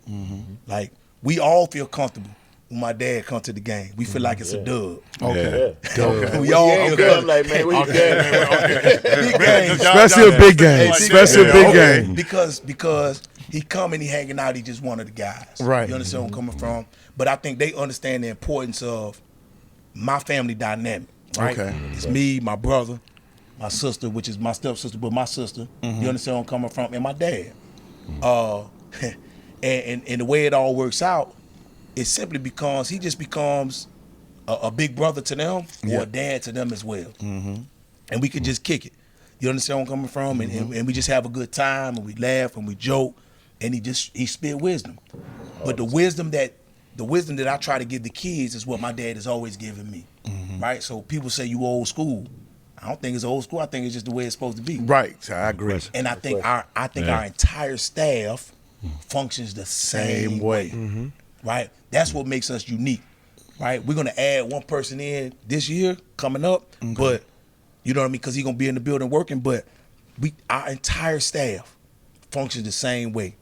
Like, we all feel comfortable when my dad come to the game. We feel like it's a dub. Okay. Okay. We all Yeah, feel I'm like, man, where you going? big game. Especially a big game. Especially a big game. Because he come and he hanging out, he just one of the guys. Right. You understand where I'm coming from? But I think they understand the importance of my family dynamic, right? Okay. It's me, my brother, my sister, which is my stepsister, but my sister. You understand where I'm coming from? And my dad. And the way it all works out, it simply becomes, he just becomes a big brother to them or a dad to them as well. And we could just kick it. You understand where I'm coming from? And we just have a good time and we laugh and we joke and he spit wisdom. But the wisdom that I try to give the kids is what my dad has always given me. Right? So people say you old school. I don't think it's old school. I think it's just the way it's supposed to be. Right. So I agree. And I think our entire staff functions the same way. Right? That's what makes us unique. Right? We're gonna add one person in this year coming up, but you know what I mean? Because he's gonna be in the building working, but our entire staff functions the same way.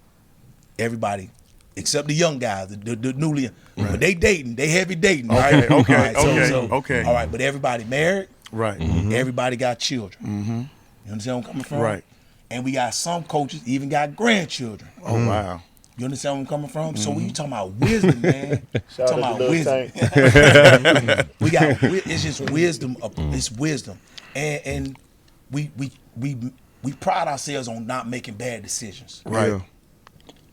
Everybody, except the young guys, the newly, but they dating, they heavy dating, right? Okay. All right, but everybody married. Right. Everybody got children. You understand where I'm coming from? Right. And we got some coaches even got grandchildren. Oh wow. You understand where I'm coming from? So when you talking about wisdom, man, Shout talking out about to Lil wisdom. Tank. It's just wisdom. It's wisdom, and we pride ourselves on not making bad decisions. Right. Yeah.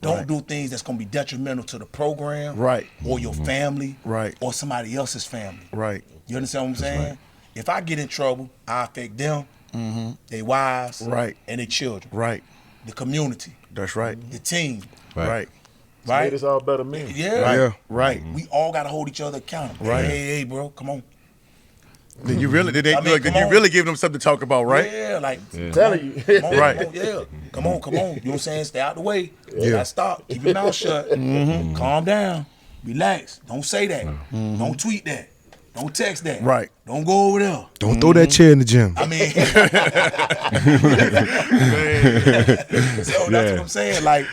Don't do things that's gonna be detrimental to the program, Right. or your family, Right. or somebody else's family. Right. You understand what I'm saying? If I get in trouble, I affect them, their wives, Right. and their children, Right. the community, That's right. the team, Right. right? Made us all better men. Yeah, Yeah. Right. We all gotta hold each other accountable. Right. Hey, bro, come on. Did you really? Did they? I mean, Look, did come you on. really give them something to talk about? Right. Yeah, like Telling you. come on, Right. come on, yeah. Come on. You know what I'm saying? Stay out the way. Yeah. Gotta stop. Keep your mouth shut. Calm down. Relax. Don't say that. Don't tweet that. Don't text that. Right. Don't go over there. Don't throw that chair in the gym. I mean, so that's what I'm saying. Like,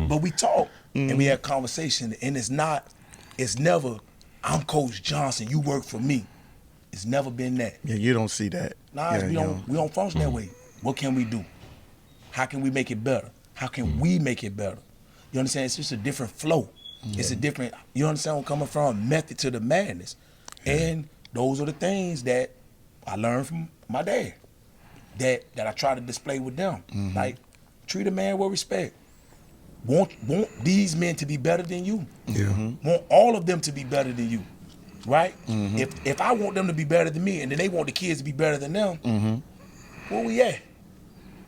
but we talk and we have conversation, and it's never, I'm Coach Johnson, you work for me. It's never been that. Yeah, you don't see that. Nah, Yeah, we don't function that way. What can we do? How can we make it better? How can we make it better? You understand? It's just a different flow. It's a different, you understand where I'm coming from? Method to the madness. And those are the things that I learned from my dad that I try to display with them. Like, treat a man with respect. want these men to be better than you. Want all of them to be better than you, right? If I want them to be better than me, and then they want the kids to be better than them, where we at?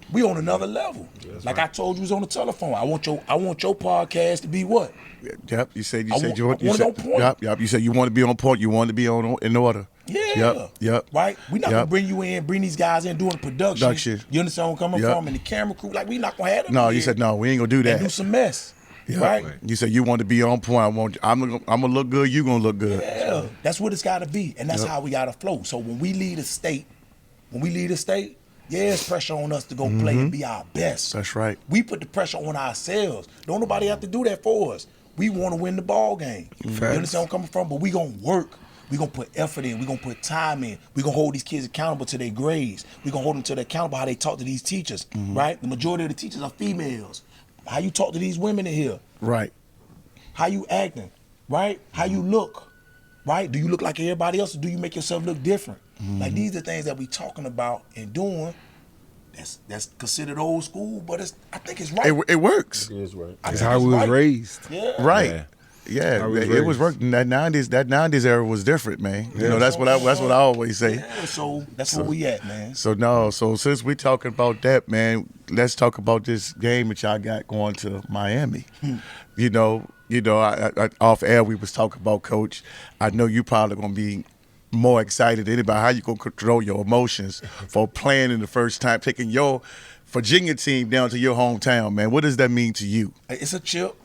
We on another level. Like I told you, was on the telephone. I want your podcast to be what? Yep. You said I you want you it said on point. Yep. You said you want to be on point. You want to be on in order. Yeah. Yep. Right? We not gonna bring these guys in doing the production. You understand where I'm coming from? And the camera crew, like we not gonna have them. No, here you said no. We ain't gonna do that. and do some mess. Yep. Right? You said you want to be on point. I'm gonna look good. You gonna look good. Yeah. That's what it's gotta be. And that's how we gotta flow. So when we lead a state, yeah, it's pressure on us to go play and be our best. That's right. We put the pressure on ourselves. Don't nobody have to do that for us. We want to win the ball game. You understand where I'm coming from? But we gonna work. We gonna put effort in. We gonna put time in. We gonna hold these kids accountable to their grades. We gonna hold them to their accountable how they talk to these teachers. Right? The majority of the teachers are females. How you talk to these women in here? Right. How you acting? Right? How you look? Right? Do you look like everybody else, or do you make yourself look different? Like these are things that we talking about and doing. That's considered old school, but I think it's right. It works. It is right. It's how we was raised. Yeah. Right. Yeah, I was it was raised. working. That '90s era was different, man. You know, that's what I always say. Yeah, so that's where we at, man. So since we talking about that, man, let's talk about this game that y'all got going to Miami. You know, I off air we was talking about, Coach. I know you probably gonna be more excited than anybody. How you gonna control your emotions for playing in the first time, taking your Virginia team down to your hometown, man? What does that mean to you? It's a chip.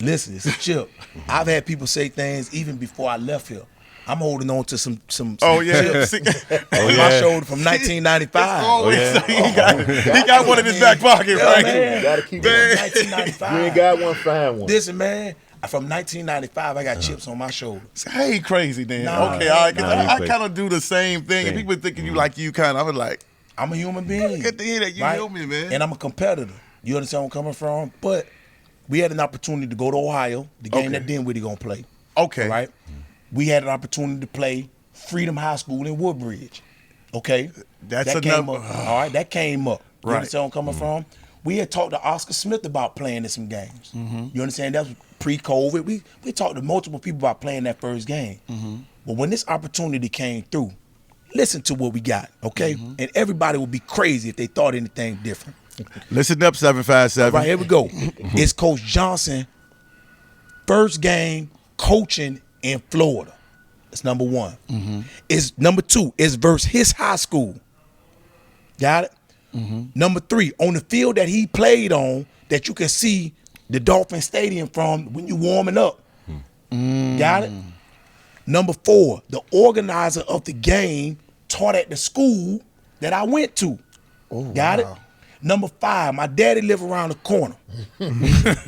Listen, it's a chip. I've had people say things even before I left here. I'm holding on to some Oh yeah, chips on my shoulder from 1995. He got one in his back pocket, right? Man. You gotta keep From it. 1995. You ain't got one, find one. Listen, man. From 1995, I got chips on my shoulder. Hey, crazy then. Nah, Okay, all right. 'Cause nah, you I crazy. kind of do the same thing. And people thinking you like you kind of. I'm like, I'm a human being. good to hear that you right? know me, man. And I'm a competitor. You understand where I'm coming from? But we had an opportunity to go to Ohio, the game Okay. that Dinwiddie gonna play. Okay. Right? We had an opportunity to play Freedom High School in Woodbridge. Okay? That's that came another- up. All right, that came up. You Right. understand where I'm coming from? We had talked to Oscar Smith about playing in some games. You understand? That was pre-COVID. We talked to multiple people about playing that first game. But when this opportunity came through, listen to what we got, okay? And everybody would be crazy if they thought anything different. Listen up, 757. Right, here we go. It's Coach Johnson, first game coaching in Florida. That's number one. It's number two, it's versus his high school. Got it? Number three, on the field that he played on, that you can see the Dolphin Stadium from when you warming up. Got it? Number four, the organizer of the game taught at the school that I went to. Got it? Number five, my daddy lived around the corner.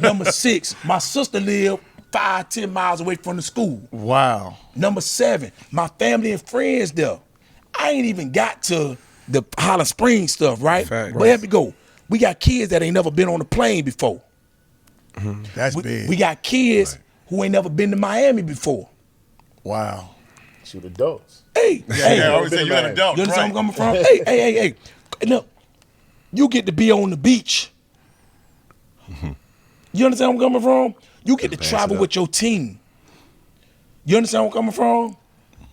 Number six, my sister lived 5-10 miles away from the school. Wow. Number seven, my family and friends there. I ain't even got to the Highland Springs stuff, right? Fact. But here we go. We got kids that ain't never been on a plane before. That's big. We got kids who ain't never been to Miami before. Wow. Shoot adults. Hey, Yeah, hey, I always say you're an adult, you understand right? where I'm coming from? Hey. Look, you get to be on the beach. You understand where I'm coming from? You get to Pass travel it up. with your team. You understand where I'm coming from?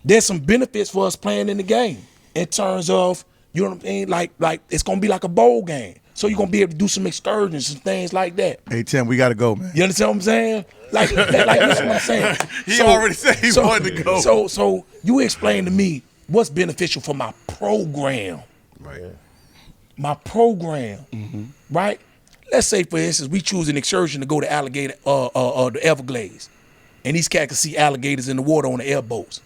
There's some benefits for us playing in the game in terms of, you know what I mean? Like it's gonna be like a bowl game. So you're gonna be able to do some excursions and things like that. Hey, Tim, we got to go, man. You understand what I'm saying? Like listen what I'm saying. He already said he wanted to go. So you explain to me what's beneficial for my program. Right. My program, right? Let's say, for instance, we choose an excursion to go to the Everglades, and these cats can see alligators in the water on the airboats.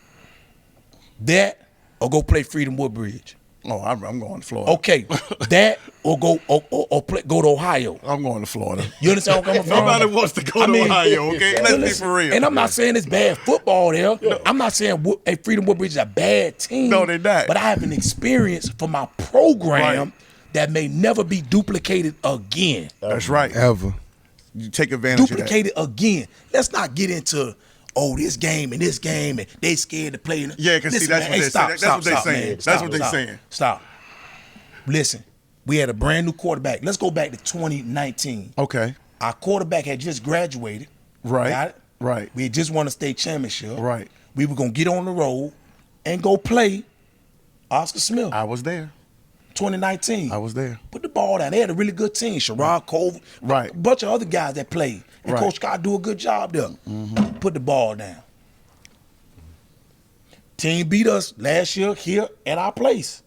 That or go play Freedom Woodbridge. Oh, I'm going to Florida. Okay, that or go to Ohio. I'm going to Florida. You understand where I'm coming from? Nobody wants to go I to mean, Ohio, okay? Let's be listen, for real. And I'm not saying it's bad football there. I'm not saying Freedom Woodbridge is a bad team. No, they're not. But I have an experience for my program Right. that may never be duplicated again. That's right. Ever. You take advantage of that. Duplicated again. Let's not get into this game and they scared to play. Yeah, 'cause see, Listen, that's man, what they're saying. That's what they're saying. man. That's what they're saying. Stop. Listen, we had a brand new quarterback. Let's go back to 2019. Okay. Our quarterback had just graduated. Right. Got it? Right. We had just won a state championship. Right. We were going to get on the road and go play Oscar Smith. I was there. 2019. I was there. Put the ball down. They had a really good team. Sherrod Cove. Right. A bunch of other guys that played. And Right. Coach Scott do a good job there. Put the ball down. Team beat us last year here at our place.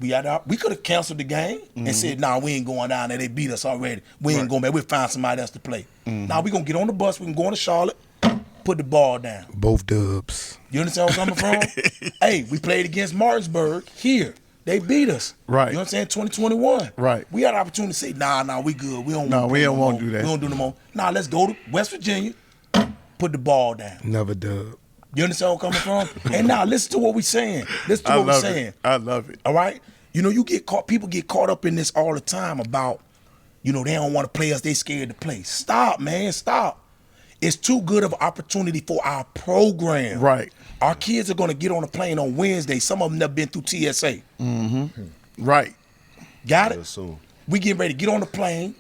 We could have canceled the game and said, nah, we ain't going down there. They beat us already. We ain't going back. We'll find somebody else to play. Now we going to get on the bus. We can go into Charlotte, put the ball down. Both dubs. You understand where I'm coming from? Hey, we played against Martinsburg here. They beat us. Right. You know what I'm saying? 2021. Right. We had an opportunity to say, nah, we good. We don't No, wanna we play don't no wanna more. do that. We don't do no more. Nah, let's go to West Virginia, put the ball down. Never dub. You understand where I'm coming from? And now listen to what we're saying. Listen to I what we're love saying. it. I love it. All right? You know, people get caught up in this all the time about, you know, they don't want to play us, they scared to play. Stop, man, stop. It's too good of an opportunity for our program. Right. Our kids are going to get on a plane on Wednesday. Some of them have been through TSA. Right. Got it? So We getting ready to get on the plane,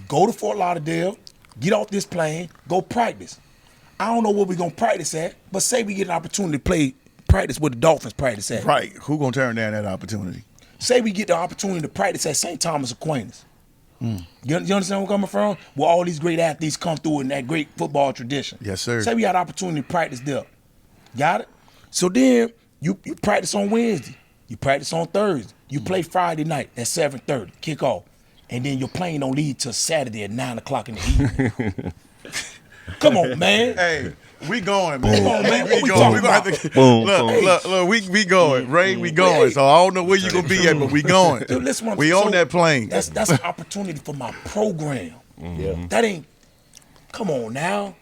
go to Fort Lauderdale, get off this plane, go practice. I don't know where we're going to practice at, but say we get an opportunity to practice where the Dolphins practice at. Right. Who gonna turn down that opportunity? Say we get the opportunity to practice at St. Thomas Aquinas. You understand where I'm coming from? Where all these great athletes come through in that great football tradition. Yes, sir. Say we had the opportunity to practice there. Got it? So then you practice on Wednesday. You practice on Thursday. You play Friday night at 7:30, kickoff. And then your plane don't leave till Saturday at 9 o'clock in the evening. Come on, man. Hey, we going, man. Come on, man. We What we going. talking We gonna have about? to Boom, look, boom. we going. Ray, we going. So I don't know where you gonna be at, but we going. Dude, listen what I'm We saying. on that plane. That's an opportunity for my program. Yeah. That ain't, come on now.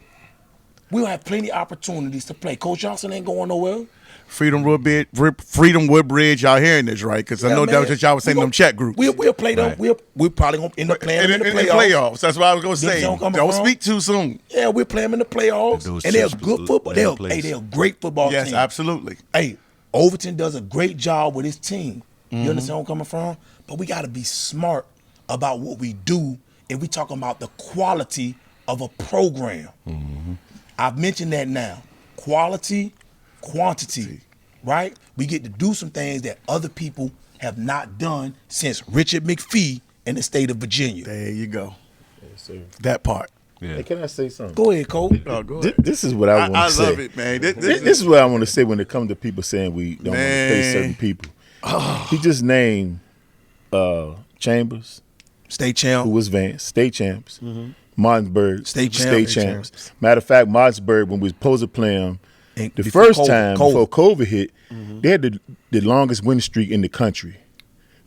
We'll have plenty of opportunities to play. Coach Johnson ain't going nowhere. Freedom Woodbridge, y'all hearing this, right? Because I Yeah, know that man. was what y'all was saying in them chat groups. We'll play them. Right. We're probably going to end up playing them in the in playoffs. That's what I was gonna say. You know where I'm coming Don't from? speak too soon. Yeah, we'll play them in the playoffs. Those And they're chips good football. lay in place. They're a great football Yes, team. absolutely. Hey, Overton does a great job with his team. You understand where I'm coming from? But we got to be smart about what we do if we talking about the quality of a program. I've mentioned that now. Quality, quantity, right? We get to do some things that other people have not done since Richard McPhee in the state of Virginia. There you go. Yes, sir. That part. yeah. Hey, can I say something? Go ahead, Cole. Oh, go This is what I want to I say. love it, man. This is what I want to say when it comes to people saying we don't want to play Man. certain people. He just named Chambers, State who champ. was Vance, state champs. Martinsburg, State champ. state State champs. Matter of fact, Martinsburg, when we was supposed to play them, And the before first COVID- time before COVID hit, they had the longest win streak in the country,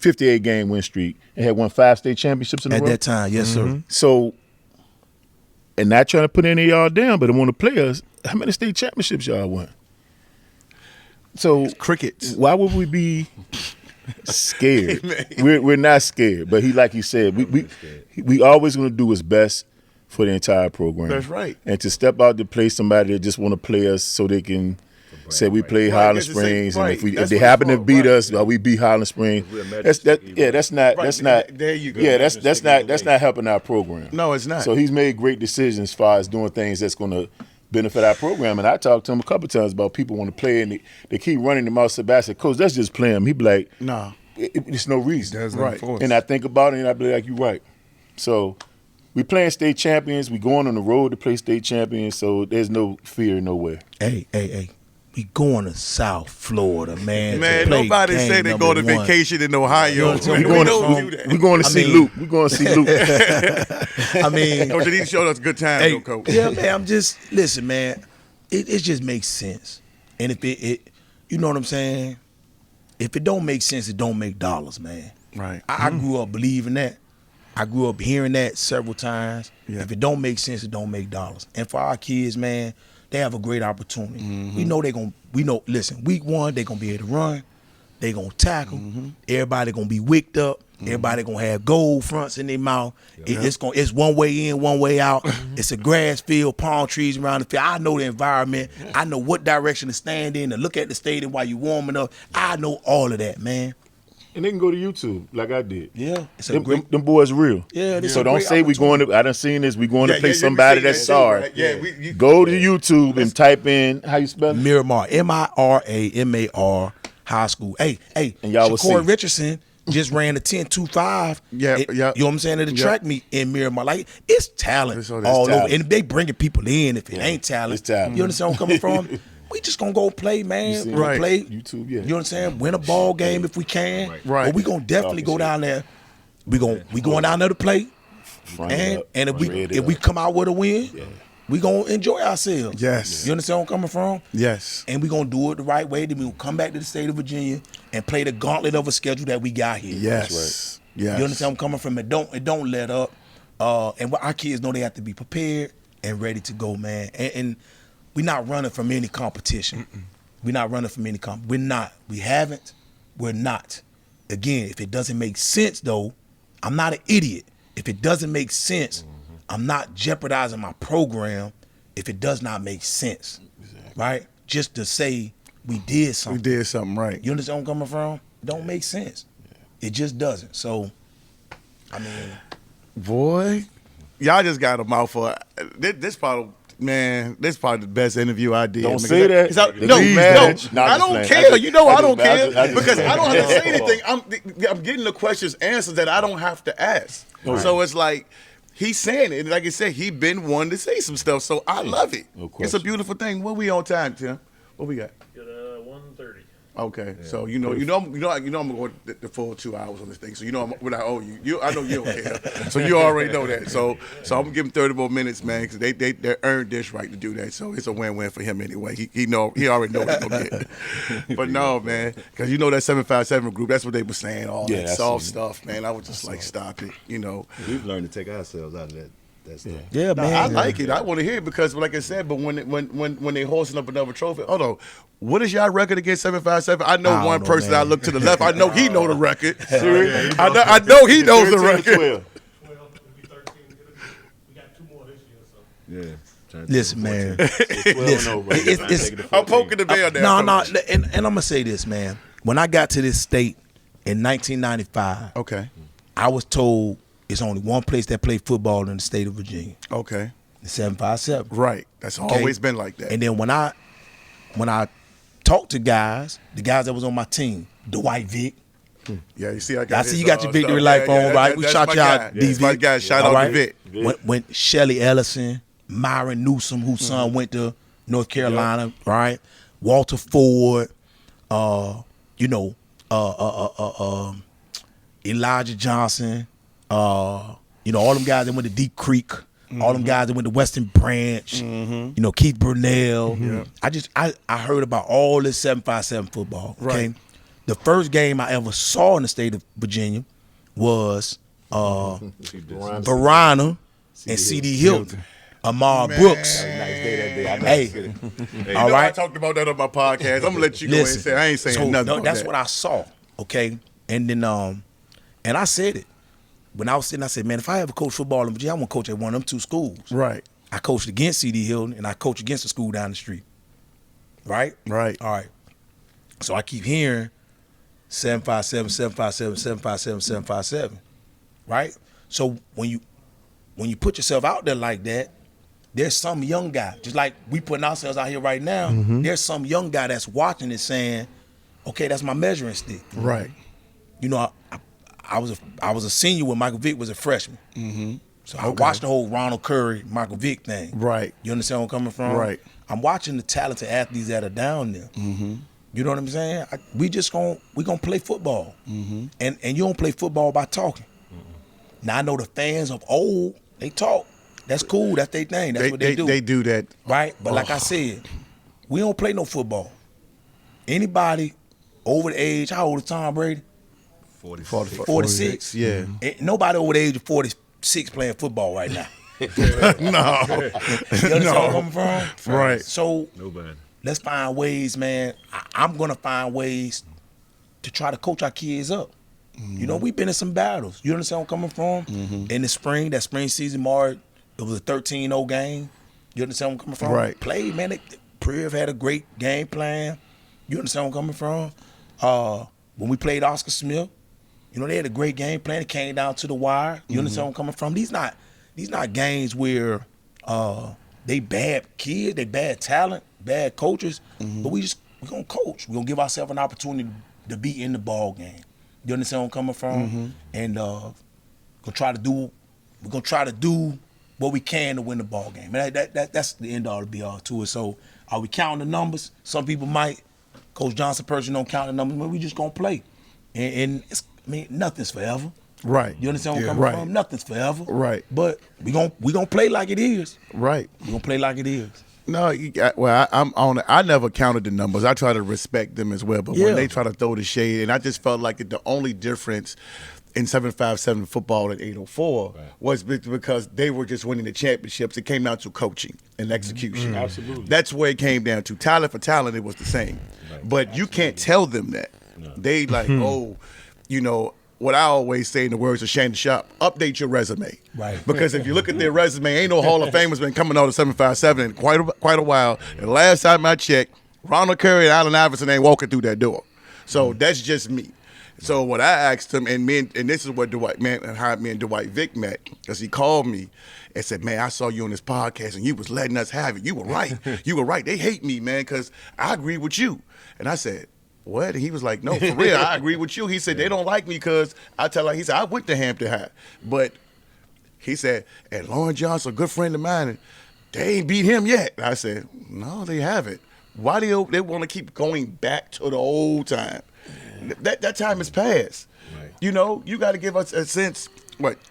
58-game win streak, and had won 5 state championships in a At row. that time, yes, sir. So, and not trying to put any of y'all down, but I want to play us. How many state championships y'all won? So crickets. why would we be scared? We're not scared, but like you said, we always going to do what's best for the entire program. That's right. And to step out to play somebody that just want to play us so they can say we play Right, Highland just to say- Springs, right, and if that's they what happen it's to for, beat right. us, we beat Highland Springs. That's not. There you go. Yeah, that's not helping our program. No, it's not. So he's made great decisions as far as doing things that's going to benefit our program. And I talked to him a couple times about people want to play, and they keep running them out. So I said, Coach, let's just play him. He be like, Nah. It's no reason. Does Right. right. For us. And I think about it, and I be like, you're right. So we playing state champions. We going on the road to play state champions. So there's no fear nowhere. Hey. We going to South Florida, man. Man, to play nobody game say they go to number one. vacation in Ohio. You know, Man, we we going don't to- do that. We're going to I see mean- Luke. We're going to see Luke. I mean, Coach, he showed us a good time, though, Coach. yeah, man. Listen, man. It just makes sense. And if it, you know what I'm saying? If it don't make sense, it don't make dollars, man. Right. I grew up believing that. I grew up hearing that several times. Yeah. If it don't make sense, it don't make dollars. And for our kids, man, they have a great opportunity. We know, listen, week 1, they're going to be able to run. They're going to tackle. Everybody going to be wicked up. Everybody going to have gold fronts in their mouth. It's one way in, one way out. It's a grass field, palm trees around the field. I know the environment. I know what direction to stand in, to look at the stadium while you're warming up. I know all of that, man. And they can go to YouTube like I did. Yeah, it's a Them, great. them boys real. Yeah, this So a don't great say we going opportunity. to. I done seen this. We going Yeah, to play yeah, you somebody seen that's that too, sorry. right? Yeah, Go to YouTube and type in how you spell it. Miramar, Miramar High School. Hey, And y'all will Shakur see. Richardson just ran a 10.25. Yeah, You yeah. know what I'm saying? At the track meet in Miramar. Like, it's talent It's all all this over. talent. And they bringing people in if it ain't talent. it's talent. You understand where I'm coming from? We just gonna go play, man. see We it? gonna Right. play. YouTube, yeah. You know what I'm saying? Win a ball game if we can. Right. But we gonna definitely Talking go down there. We going down there to play. Front it And up, and if red it we up. come out with a win, we gonna enjoy ourselves. Yes. You understand where I'm coming from? Yes. And we gonna do it the right way. Then we gonna come back to the state of Virginia and play the gauntlet of a schedule that we got here. Yes. Yes. You understand where I'm coming from? It don't let up. And what our kids know, they have to be prepared and ready to go, man. And we're not running from any competition. We're not running from any We're not. We haven't. We're not. Again, if it doesn't make sense, though, I'm not an idiot. If it doesn't make sense, I'm not jeopardizing my program if it does not make sense, right? Just to say we did We something. did something right. You understand where I'm coming from? It don't make sense. It just doesn't. So, I mean, Boy, y'all just got a mouthful. This probably, man, this probably the best interview I did. Don't man. say that. It's out- Please, no, man. no, I'm I just don't playing. care. You know I don't I care just because I don't have to say playing. anything. I'm getting the questions answers that I don't have to ask. So it's like he's saying it. Like I said, he been wanting to say some stuff. So I love it. No It's a question. beautiful thing. What we on time, Tim? What we got? Got 1:30. Okay, so I'm gonna go the full 2 hours on this thing. So what I owe you. I know you don't care. So you already know that. So I'm gonna give him 30 more minutes, man, because they earned this right to do that. So it's a win-win for him anyway. He already know what he's gonna get. But no, man, because you know that 757 group. That's what they were saying. All Yeah, that that's soft it. stuff, man. I was just like, stop it. We've learned to take ourselves out of that stuff. yeah, No, man. I like it. I want to hear it because, like I said, but when they hoisting up another trophy, hold on, what is y'all record against 757? I know I don't one know, person. man. I look to the left. I know he know the record. I know he knows the 13 or record. 12. 12, it'll be 13. We got 2 more this year, so. Yeah. Trying to Listen, man. 12-0, bro. It's- I'm poking the bear there. No, and I'm gonna say this, man. When I got to this state in 1995, Okay. I was told it's only one place that play football in the state of Virginia, Okay. the 757. Right. That's Okay? always been like that. And then when I talked to guys, the guys that was on my team, Dwight Vick. Yeah, you see, I got. I see his, you got your victory stuff. life on, right? We that's shot my you out, guy. D. That's my Vick. guy. Shout All out right? to Vic. When Shelly Ellison, Myron Newsom, whose son went to North Carolina, right? Walter Ford, Elijah Johnson, all them guys that went to Deep Creek, all them guys that went to Western Branch, Keith Brunell. I heard about all this 757 football. Okay, Right. the first game I ever saw in the state of Virginia was Verona and C.D. Hilton, Amar Brooks. Nice day that day. I know. Hey, Hey, all I right. talked about that on my podcast. I'm gonna let you go ahead and say I ain't saying so, nothing. no, about that's that. what I saw. Okay, and then and I said it when I was sitting. I said, man, if I ever coach football in Virginia, I want to coach at one of them 2 schools. Right. I coached against C.D. Hilton and I coached against the school down the street. Right. Right. All right. So I keep hearing 757, 757, 757, 757. Right. So when you put yourself out there like that, there's some young guy, just like we putting ourselves out here right now, there's some young guy that's watching it saying, okay, that's my measuring stick. Right. I was a senior when Michael Vick was a freshman. So I watched the whole Ronald Curry, Michael Vick thing. Right. You understand where I'm coming from? Right. I'm watching the talented athletes that are down there. You know what I'm saying? We gonna play football. And you don't play football by talking. Now I know the fans of old, they talk. That's cool. That's their thing. That's what they do. They do that. Right? But like I said, we don't play no football. Anybody over the age, how old is Tom Brady? 46. Yeah. Ain't nobody over the age of 46 playing football right now. No. You understand where I'm coming from? Right. So Nobody. let's find ways, man. I'm going to find ways to try to coach our kids up. We've been in some battles. You understand where I'm coming from? In the spring, that spring season, March, it was a 13-0 game. You understand where I'm coming from? Right. Played, man. Priv had a great game plan. You understand where I'm coming from? When we played Oscar Smith, You know, they had a great game plan. It came down to the wire. You understand where I'm coming from? These not games where they bad kids, they bad talent, bad coaches, but we gonna coach. We're gonna give ourselves an opportunity to be in the ball game. You understand where I'm coming from? And we're gonna try to do what we can to win the ball game. And that's the end all to be all to it. So are we counting the numbers? Some people might. Coach Johnson personally don't count the numbers, but we just gonna play. And it's, I mean, nothing's forever. Right. You understand where I'm coming from? Nothing's forever. Right. But we gonna play like it is. Right. We gonna play like it is. No, I'm on it. I never counted the numbers. I try to respect them as well. But when they try to throw the shade, and I just felt like the only difference in 757 football and 804 was because they were just winning the championships. It came down to coaching and execution. Absolutely. That's where it came down to. Talent for talent, it was the same. But you can't tell them that. They like, oh, you know, what I always say in the words of Shane Shop, update your resume. Right. Because if you look at their resume, ain't no Hall of Famers been coming out of 757 in quite a while. And last time I checked, Ronald Curry and Allen Iverson ain't walking through that door. So that's just me. So what I asked him, and this is what how me and Dwight Vick met, because he called me and said, man, I saw you on this podcast and you was letting us have it. You were right. You were right. They hate me, man, because I agree with you. And I said, what? And he was like, no, for real, I agree with you. He said, they don't like me because he said, I went to Hampton High. But he said, and Lauren Johnson, a good friend of mine, and they ain't beat him yet. And I said, no, they haven't. Why do they want to keep going back to the old time? That time has passed. Right. You know, you got to give us a sense,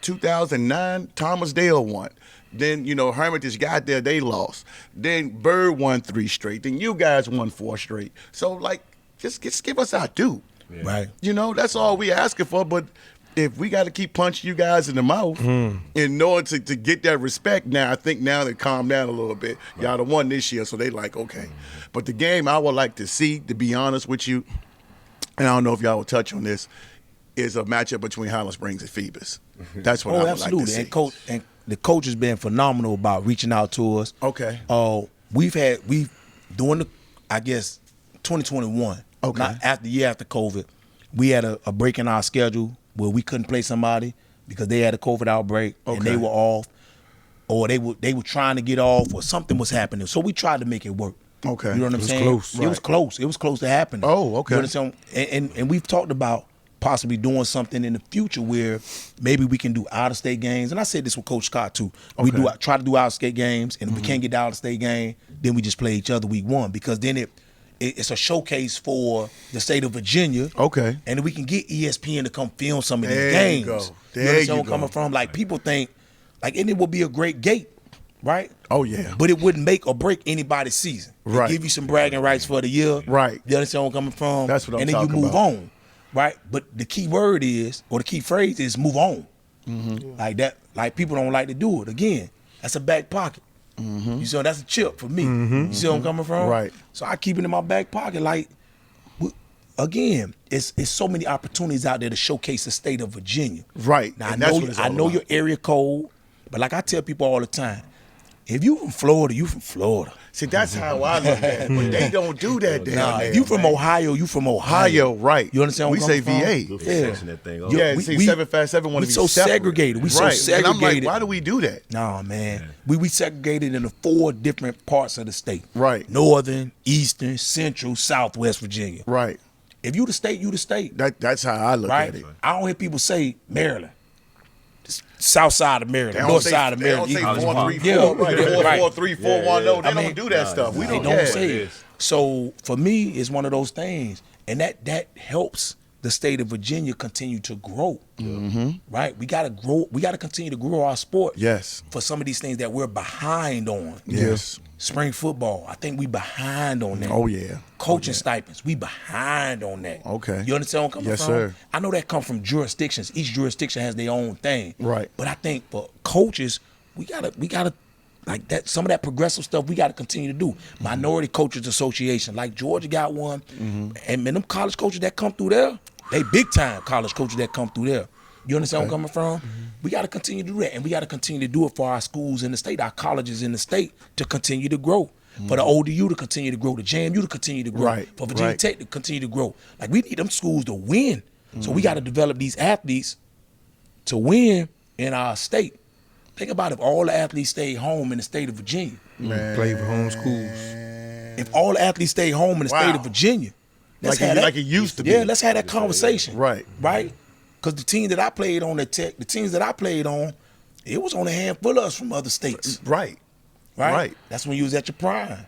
2009, Thomas Dale won. Then, you know, Hermitage got there, they lost. Then Bird won 3 straight. Then you guys won 4 straight. So, like, just give us our due. Yeah. Right. You know, that's all we asking for. But if we got to keep punching you guys in the mouth in order to get that respect, now I think now they calm down a little bit. Y'all done won this year, so they like, okay. But the game I would like to see, to be honest with you, and I don't know if y'all will touch on this, is a matchup between Highland Springs and Phoebus. That's what I would like to see. And the coach has been phenomenal about reaching out to us. Okay. We've during the, I guess, 2021. Okay. Not after COVID, we had a break in our schedule where we couldn't play somebody because they had a COVID outbreak and they were off, or they were trying to get off, or something was happening. So we tried to make it work. Okay. You know what I'm saying? Close. It was close. It was close to happening. Oh, okay. You understand? And we've talked about possibly doing something in the future where maybe we can do out-of-state games. And I said this with Coach Scott too. We try to do out-of-state games, and if we can't get the out-of-state game, then we just play each other week 1, because then it's a showcase for the state of Virginia. Okay. And we can get ESPN to come film some of these There games. you go. You There understand you where I'm coming go. from? Like, people think, like, and it will be a great gate, right? Oh, yeah. But it wouldn't make or break anybody's season. Right. It give you some bragging rights for the year. Right. You understand where I'm coming from? That's what I'm and then talking you move about. on, right? But the key word is, or the key phrase is, move on. Like that. Like, people don't like to do it. Again, that's a back pocket. You see, that's a chip for me. You see where I'm coming from? Right. So I keep it in my back pocket. Like, again, it's so many opportunities out there to showcase the state of Virginia. Right. Now, And that's what it's all I know about. your area code, but like I tell people all the time, if you from Florida, you from Florida. See, that's how I look at it. But they don't do that down Nah, there. if you from man. Ohio, you from Ohio. Ohio, right. You understand We what say I'm coming VA. from? Good for section that thing up. Yeah, we- see, we- 757 want we to be so separate. segregated. We so right. And I'm like, segregated. why do we do that? Nah, man. We segregated into 4 different parts of the state. Right. Northern, Eastern, Central, Southwest Virginia. Right. If you the state, you the state. That's how I look Right? at it. I don't hear people say Maryland. South side of Maryland, They don't north say- side of Maryland. They don't say East- 4-3-4, Yeah, right? yeah, 4-4-3-4-1. They I mean, don't do that stuff. We They don't don't care. say it. So for me, it's one of those things, and that helps the state of Virginia continue to grow. Right? We gotta grow. We gotta continue to grow our sport. Yes. For some of these things that we're behind on. Yes. Spring football, I think we behind on that. Oh, yeah. Coaching stipends, we behind on that. Okay. You understand where I'm coming Yes, from? sir. I know that comes from jurisdictions. Each jurisdiction has their own thing. Right. But I think for coaches, we gotta like that. Some of that progressive stuff we gotta continue to do. Minority Coaches Association, like Georgia got one, and them college coaches that come through there, they big time college coaches that come through there. You understand where I'm coming from? We got to continue to do that, and we got to continue to do it for our schools in the state, our colleges in the state to continue to grow. For the ODU to continue to grow, the JMU to continue to grow, Right, for Virginia right. Tech to continue to grow. Like, we need them schools to win. So we got to develop these athletes to win in our state. Think about if all the athletes stayed home in the state of Virginia. Play for home schools. If all the athletes stayed home in the state of Virginia, Like it used to be. Yeah, let's have that conversation. Right. Right? Because the team that I played on at Tech, the teams that I played on, it was on a handful of us from other states. Right. Right? Right. That's when you was at your prime.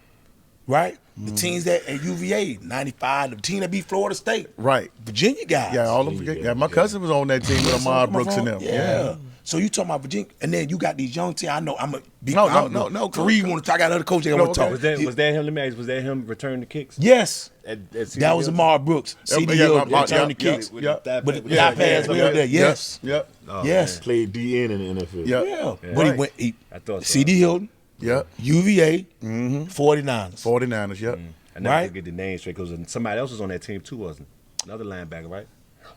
Right? The teams that at UVA, 95, the team that beat Florida State. Right. Virginia guys. Yeah, all of them. Yeah, my cousin was on that team with Ahmad Brooks and them. Yeah. So you talking about Virginia, and then you got these young teams. I know I'm a big. No. Three want to talk. I got other coaches that want to talk. Was that him? Let me ask. Was that him returning the kicks? Yes. That was Ahmad Brooks. CD Hill returning the kicks. With Yeah. the But the pass well there. Yes. Yep. Yes. Played DN in the NFL. Yep. Yeah. But he went. I thought so. CD Hilton, Yep. UVA, 49ers. 49ers. Yep. I never Right. could get the name straight because somebody else was on that team too, wasn't it? Another linebacker, right?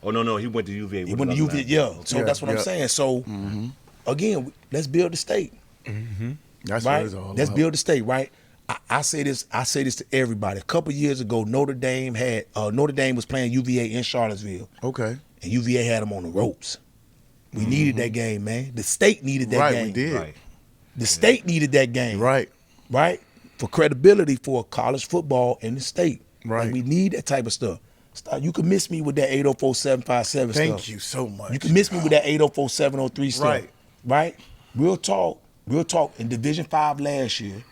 Oh no, he went to UVA. He went to UVA. Yeah. So Yeah, that's what I'm yeah. saying. So again, let's build the state. That's Right? what it's all Let's about. build the state, right? I say this to everybody. A couple years ago, Notre Dame was playing UVA in Charlottesville, Okay. and UVA had them on the ropes. We needed that game, man. The state needed that Right, game. we did. Right. The state needed that game. Right. Right? For credibility for college football in the state. Right. And we need that type of stuff. You can miss me with that 804-757 stuff. Thank you so much. You can miss me with that 804-703 stuff. Right. Right? Real talk in Division 5 last year,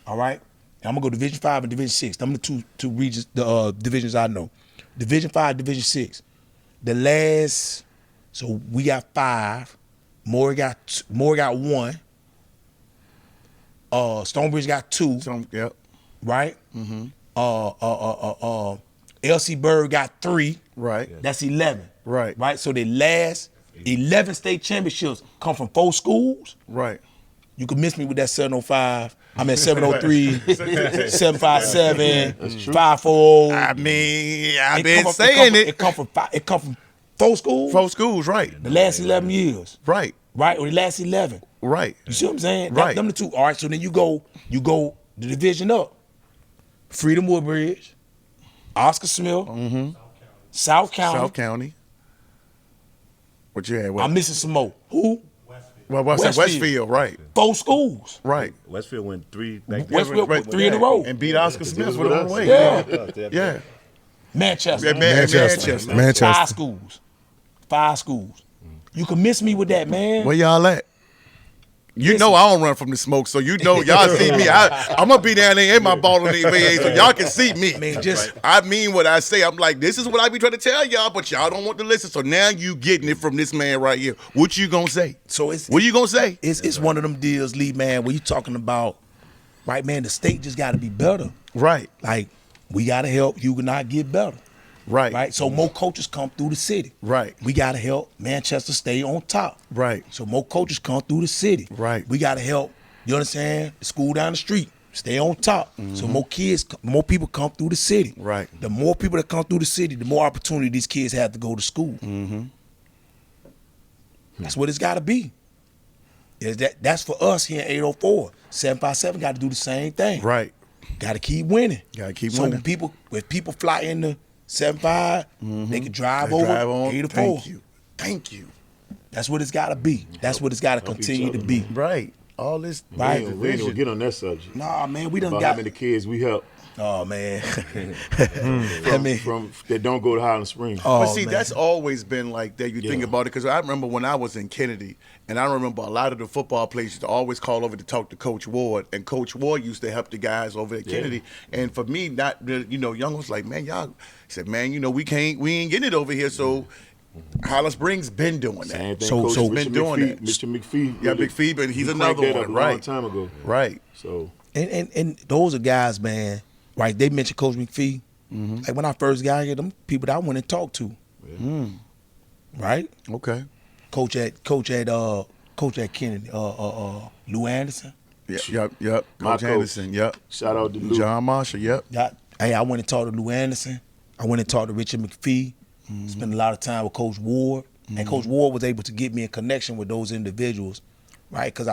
all right? And I'm gonna go Division 5 and Division 6. Them are the two regions, the divisions I know. Division 5, Division 6. So we got 5. More got 1. Stonebridge got 2, Yep. right? LC Bird got 3. Right. That's 11. Right. Right. So the last 11 state championships come from 4 schools. Right. You can miss me with that 705. I mean 703, 757, 540. I mean, I've It been come from- saying it. It come from 4 schools. 4 schools, right. The last 11 years. Right. Right. Or the last 11. Right. You see what I'm saying? Right. Them the 2. All right. So then you go the division up. Freedom Woodbridge, Oscar Smith, South County. South County. What you had? I'm missing some more. Who? Well, Westfield, right. 4 schools. Right. Westfield went 3 back Westfield Right. went 3 in a row. And beat Oscar Smith with with one us. way. Yeah. Yeah. Manchester. Yeah, Manchester. Five Manchester. schools. 5 schools. You can miss me with that, man. Where y'all at? You know I don't run from the smoke, so you know y'all see me. I'm gonna be down there in my BallinVA, so y'all can see me. I mean, just I mean what I say. I'm like, this is what I be trying to tell y'all, but y'all don't want to listen. So now you getting it from this man right here. What you gonna say? so it's What you gonna say? it's one of them deals, Lee, man, where you talking about, right, man, the state just got to be better. Right, Like, we got to help Huguenot get better. right, Right? So more coaches come through the city. Right. We got to help Manchester stay on top. right, So more coaches come through the city. Right. We got to help, you understand, the school down the street stay on top. So more people come through the city. Right. The more people that come through the city, the more opportunity these kids have to go to school. That's what it's got to be. That's for us here in 804. 757 got to do the same thing. right. Got to keep winning. Gotta keep so winning. when people fly into 75, they can drive They over drive on. 804. Thank you. Thank you. That's what it's got to be. That's what it's got to continue to be. Right. All this Right. We ain't gonna get on that subject. Nah, man, we done About how got. many kids we help Oh man. I mean, from that don't go to Highland Springs. oh, But see, man. that's always been like that. You think Yeah. about it, because I remember when I was in Kennedy, and I remember a lot of the football players used to always call over to talk to Coach Ward, and Coach Ward used to help the guys over at Kennedy. And for me, not young was like, man, y'all. He said, man, we ain't getting it over here. So Highland Springs been doing that. Same thing. So- Coach so- been Richard doing McPhee, that. Mr. McPhee. Yeah, really- Big Fee, but he's he cranked another that up one, a long right? time ago. Right. So and those are guys, man. Right? They mentioned Coach McPhee. Like when I first got here, them people that I went and talked to. Right? Okay. Coach at Kennedy, Lou Anderson. Yep. My Coach coach. Anderson. Yep. shout out to Lou. John Marshall. Yep. I went and talked to Lou Anderson. I went and talked to Richard McPhee. Spent a lot of time with Coach Ward. And Coach Ward was able to get me in connection with those individuals, right? Because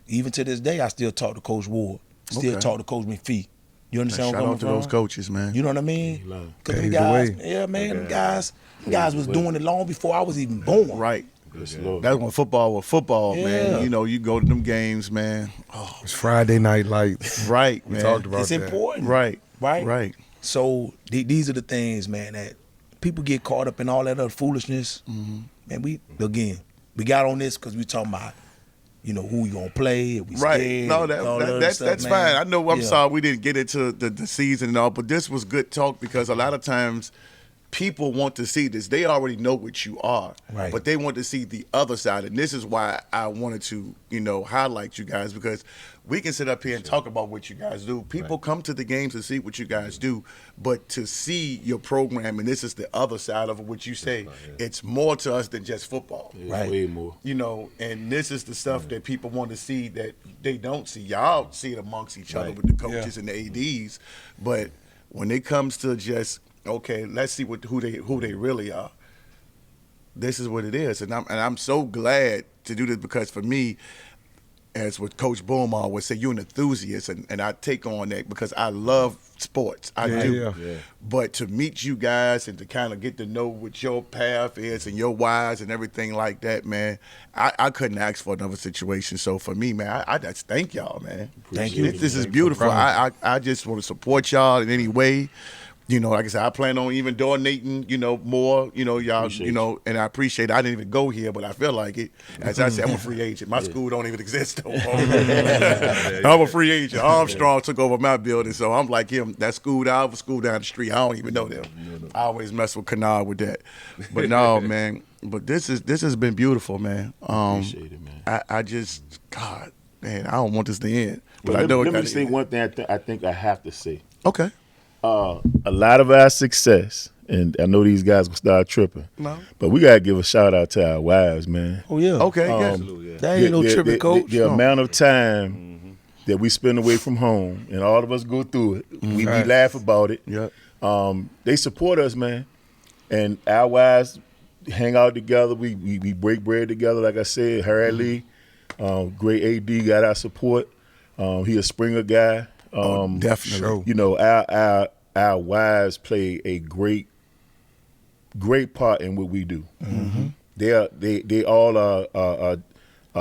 even to this day, I still talk to Coach Ward. Still Okay. talk to Coach McPhee. You understand Shout where I'm out to coming those from? coaches, man. You know what I mean? Because them Paved the guys, way. yeah, man, them guys was doing it long before I was even born. Right. Yes, Lord. That's when football was football, man. Yeah. You know, you go to them games, man. Oh, It's Friday night lights. right, We man. talked about It's that. important. Right. Right? Right. So these are the things, man, that people get caught up in all that other foolishness. Man, we got on this because we talking about, you know, who we gonna play. If we Right. scared, No, and all that other that's stuff, man. fine. I know. I'm Yeah. sorry we didn't get into the season and all, but this was good talk because a lot of times people want to see this. They already know what you are, Right. but they want to see the other side. And this is why I wanted to, you know, highlight you guys because we can sit up here and talk about what you guys do. People come to the games to see what you guys do, but to see your program, and this is the other side of it, what you say, it's more to us than just football. It's Right. way more. You know, and this is the stuff that people want to see that they don't see. Y'all see it amongst each other with the coaches and the ADs, but when it comes to just okay, let's see who they really are. This is what it is, and I'm so glad to do this because for me, as what Coach Boomar would say, you're an enthusiast, and I take on that because I love sports. I do. Yeah. But to meet you guys and to kind of get to know what your path is and your whys and everything like that, man, I couldn't ask for another situation. So for me, man, I just thank y'all, man. Thank you. This is beautiful. I just want to support y'all in any way. You know, like I said, I plan on even donating, you know, more, you know, y'all, Appreciate you know, and I appreciate it. I didn't even go here, but I feel like it. As I said, I'm a free agent. My school don't even exist no more. I'm a free agent. Armstrong took over my building, so I'm like him. That school down the street, I don't even know them. I always mess with Kennard with that. But no, man. But this has been beautiful, man. Appreciate it, man. I just, God, man, I don't want this to end. But Well, I know let it me got say one thing I think I have to say. Okay. A lot of our success, and I know these guys will start tripping, No. but we got to give a shout out to our wives, man. Oh yeah. Okay, yeah. That ain't no tripping, coach. The amount of time that we spend away from home, and all of us go through it. We laugh about it. Yeah. They support us, man, and our wives hang out together. We break bread together, like I said. Harry Lee, great AD, got our support. He a Springer guy. Definitely. You know, our wives play a great part in what we do. They all are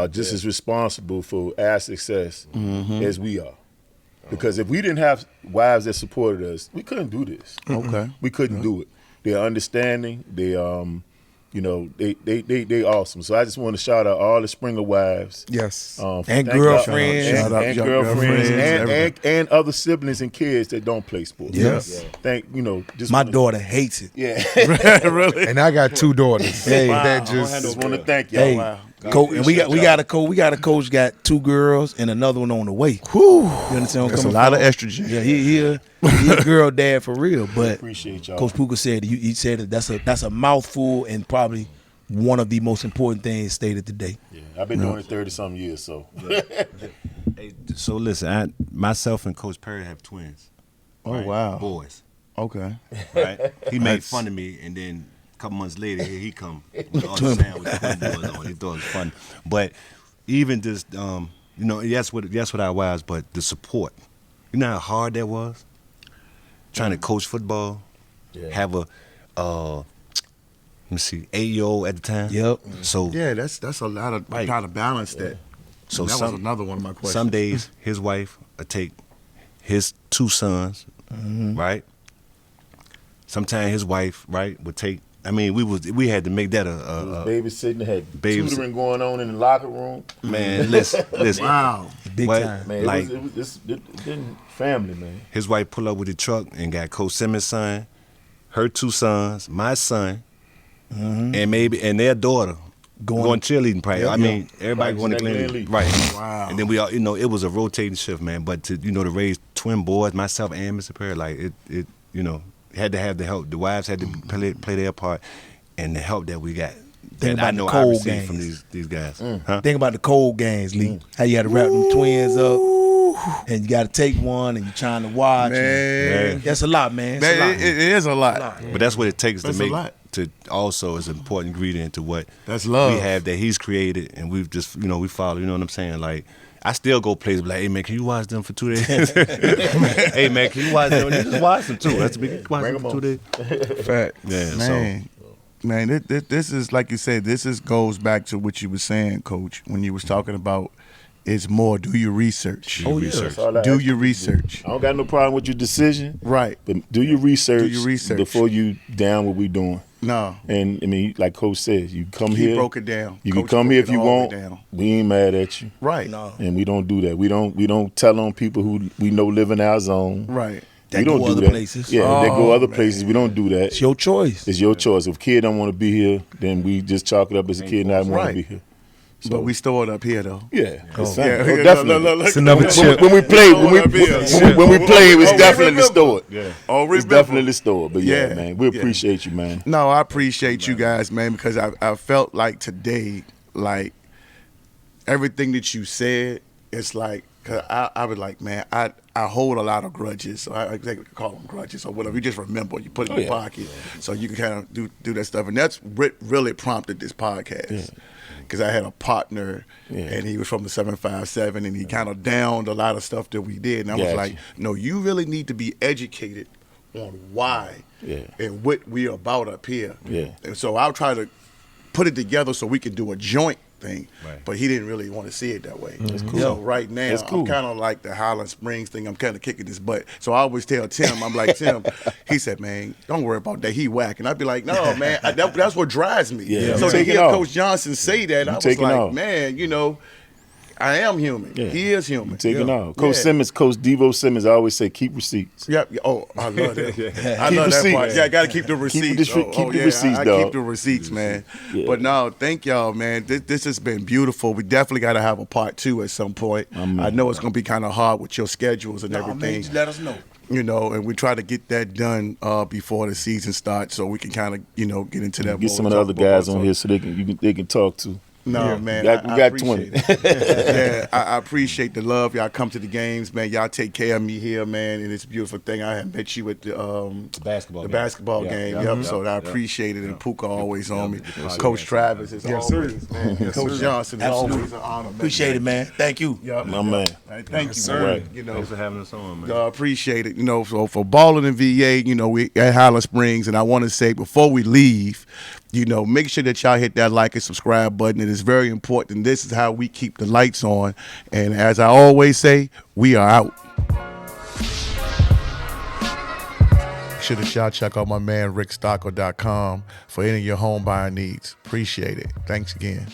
just as responsible for our success as we are. Because if we didn't have wives that supported us, we couldn't do this. Okay. We couldn't do it. They're understanding. They you know, they awesome. So I just want to shout out all the Springer wives. Yes. And Thank girlfriends. y'all. Shout out and your girlfriends, girlfriends, and other siblings and kids that don't play sports. Yes. Just My wanna- daughter hates it. Yeah. Really? And I got two daughters. Hey. That I just just want to thank y'all. Hey, wow. coach, and we got a coach got 2 girls and another one on the way. Whew. You understand what I'm That's a coming lot from? of estrogen. Yeah, he a girl dad for real. But Appreciate y'all. Coach Puka said he said that that's a mouthful and probably one of the most important things stated today. Yeah, I've been doing it 30-something years, so. Hey, so listen, myself and Coach Perry have twins. Oh, right? wow. Boys, Okay. right? He made fun of me, and then a couple months later, here he come with all the sound with twin boys on. He thought it was fun, but even just you know, that's what I was. But the support, you know how hard that was. Trying to coach football, have a let me see, 8-year-old at the time. Yep. So Yeah, that's a lot of trying to balance that. So that some- was another one of my questions. some days his wife would take his 2 sons, right? Sometimes his wife, right, would take. I mean, we had to make that a Babysitting, had Babysitting. tutoring going on in the locker room. man. Listen. Wow. Big What? time. Man, Like- it was family, man. His wife pull up with the truck and got Coach Simmons' son, her 2 sons, my son, and their daughter going cheerleading practice. Yep. I mean, everybody Practice going to at Glen Glen Lee. Lee. Right. Wow. And then we all, you know, it was a rotating shift, man. But to to raise twin boys, myself and Mr. Perry, like it you know, had to have the help. The wives had to play their part, and the help that we got. Think That I about know the I cold received from games. these guys. Huh? Think about the cold games, Lee. How you had to wrap them twins up, and you got to take one, and you're trying to watch. Man. And that's a lot, man. It's a Man, lot. it is a lot. But that's what it takes That's to a make lot. to also is an important ingredient to what That's love. we have that he's created, and we've just we follow. You know what I'm saying? Like I still go places like, hey man, can you watch them for 2 days? Hey man, can you watch them? You just watch them too. That's big. Can you watch them for 2 days? Fact. Yeah, Man, man, this is like you said. Goes back to what you were saying, Coach, when you was talking about it's more. Do your research. Oh, research. That's all I Do ask your you to do. research. I don't got no problem with your decision. Right. But do your research. Do your research. Before you down what we doing. No. And I mean, like Coach says, you come He here. broke it down. You Coach can come here if broke it you all the want. way down. We ain't mad at you. Right. No. And we don't do that. We don't tell on people who we know live in our zone. Right. That we don't go do other that. places. Yeah, they go Oh, other man. places. We don't do that. It's your choice. It's your choice. If a kid don't want to be here, then we just chalk it up as a kid not want Right. to be here. So But we store it up here though. yeah, it's Yeah, fine. yeah, Definitely. look. It's another When, chip. when we play, when we play, it was Oh, definitely remember. stored. Yeah. Oh, It's remember. definitely stored. But yeah, Yeah, man, we yeah. appreciate you, man. No, I appreciate you guys, man, because I felt like today, like everything that you said, it's like, cause I was like, man, I hold a lot of grudges. So I call them grudges or whatever. You just remember, you put it in your pocket, so you can kind of do that stuff. And that's what really prompted this podcast. Because I had a partner, and he was from the 757, and he kind of downed a lot of stuff that we did. And I was Gotcha. like, no, you really need to be educated on why and what we're about up here. Yeah. And so I'll try to put it together so we can do a joint thing. Right. But he didn't really want to see it that way. That's cool. So right now, That's cool. I'm kind of like the Highland Springs thing. I'm kind of kicking his butt. So I always tell Tim, I'm like, Tim, he said, man, don't worry about that. He whack. And I'd be like, no, man, that's what drives me. Yeah, So you to take it hear off. Coach Johnson say that, I was take it like, off. man, you know, I am human. Yeah. He is human. Taking Yeah. off. Coach Yeah. Simmons, Coach Devo Simmons, I always say keep receipts. Yep. Oh, I love that. I Keep love that receipts. part. Yeah, I got to keep the receipts. keep the receipts, I dog. keep the receipts, man. Yeah. But no, thank y'all, man. This has been beautiful. We definitely got to have a part 2 at some point. I know it's going to be kind of hard with your schedules and everything. just let us know. You know, and we try to get that done before the season starts, so we can kind of, you know, get into that. Get mode some of and the talk other about guys on so- here so they can talk to. No, man. We got appreciate 20. it. I appreciate the love. Y'all come to the games, man. Y'all take care of me here, man. And it's a beautiful thing. I had met you at the basketball game. Yep. So I appreciate it. And Puka always on me. Coach Travis is always, man. Coach Johnson is always an honor, man. Appreciate it, man. Thank you. Yep. My man. Thank you, sir. man. Right. You know, Thanks for having us on, man. I appreciate it. You know, so for BallinVA, you know, we at Highland Springs, and I want to say before we leave, you know, make sure that y'all hit that like and subscribe button. It is very important. This is how we keep the lights on. And as I always say, we are out. Should have y'all check out my man RickStockel.com for any of your home buying needs. Appreciate it. Thanks again.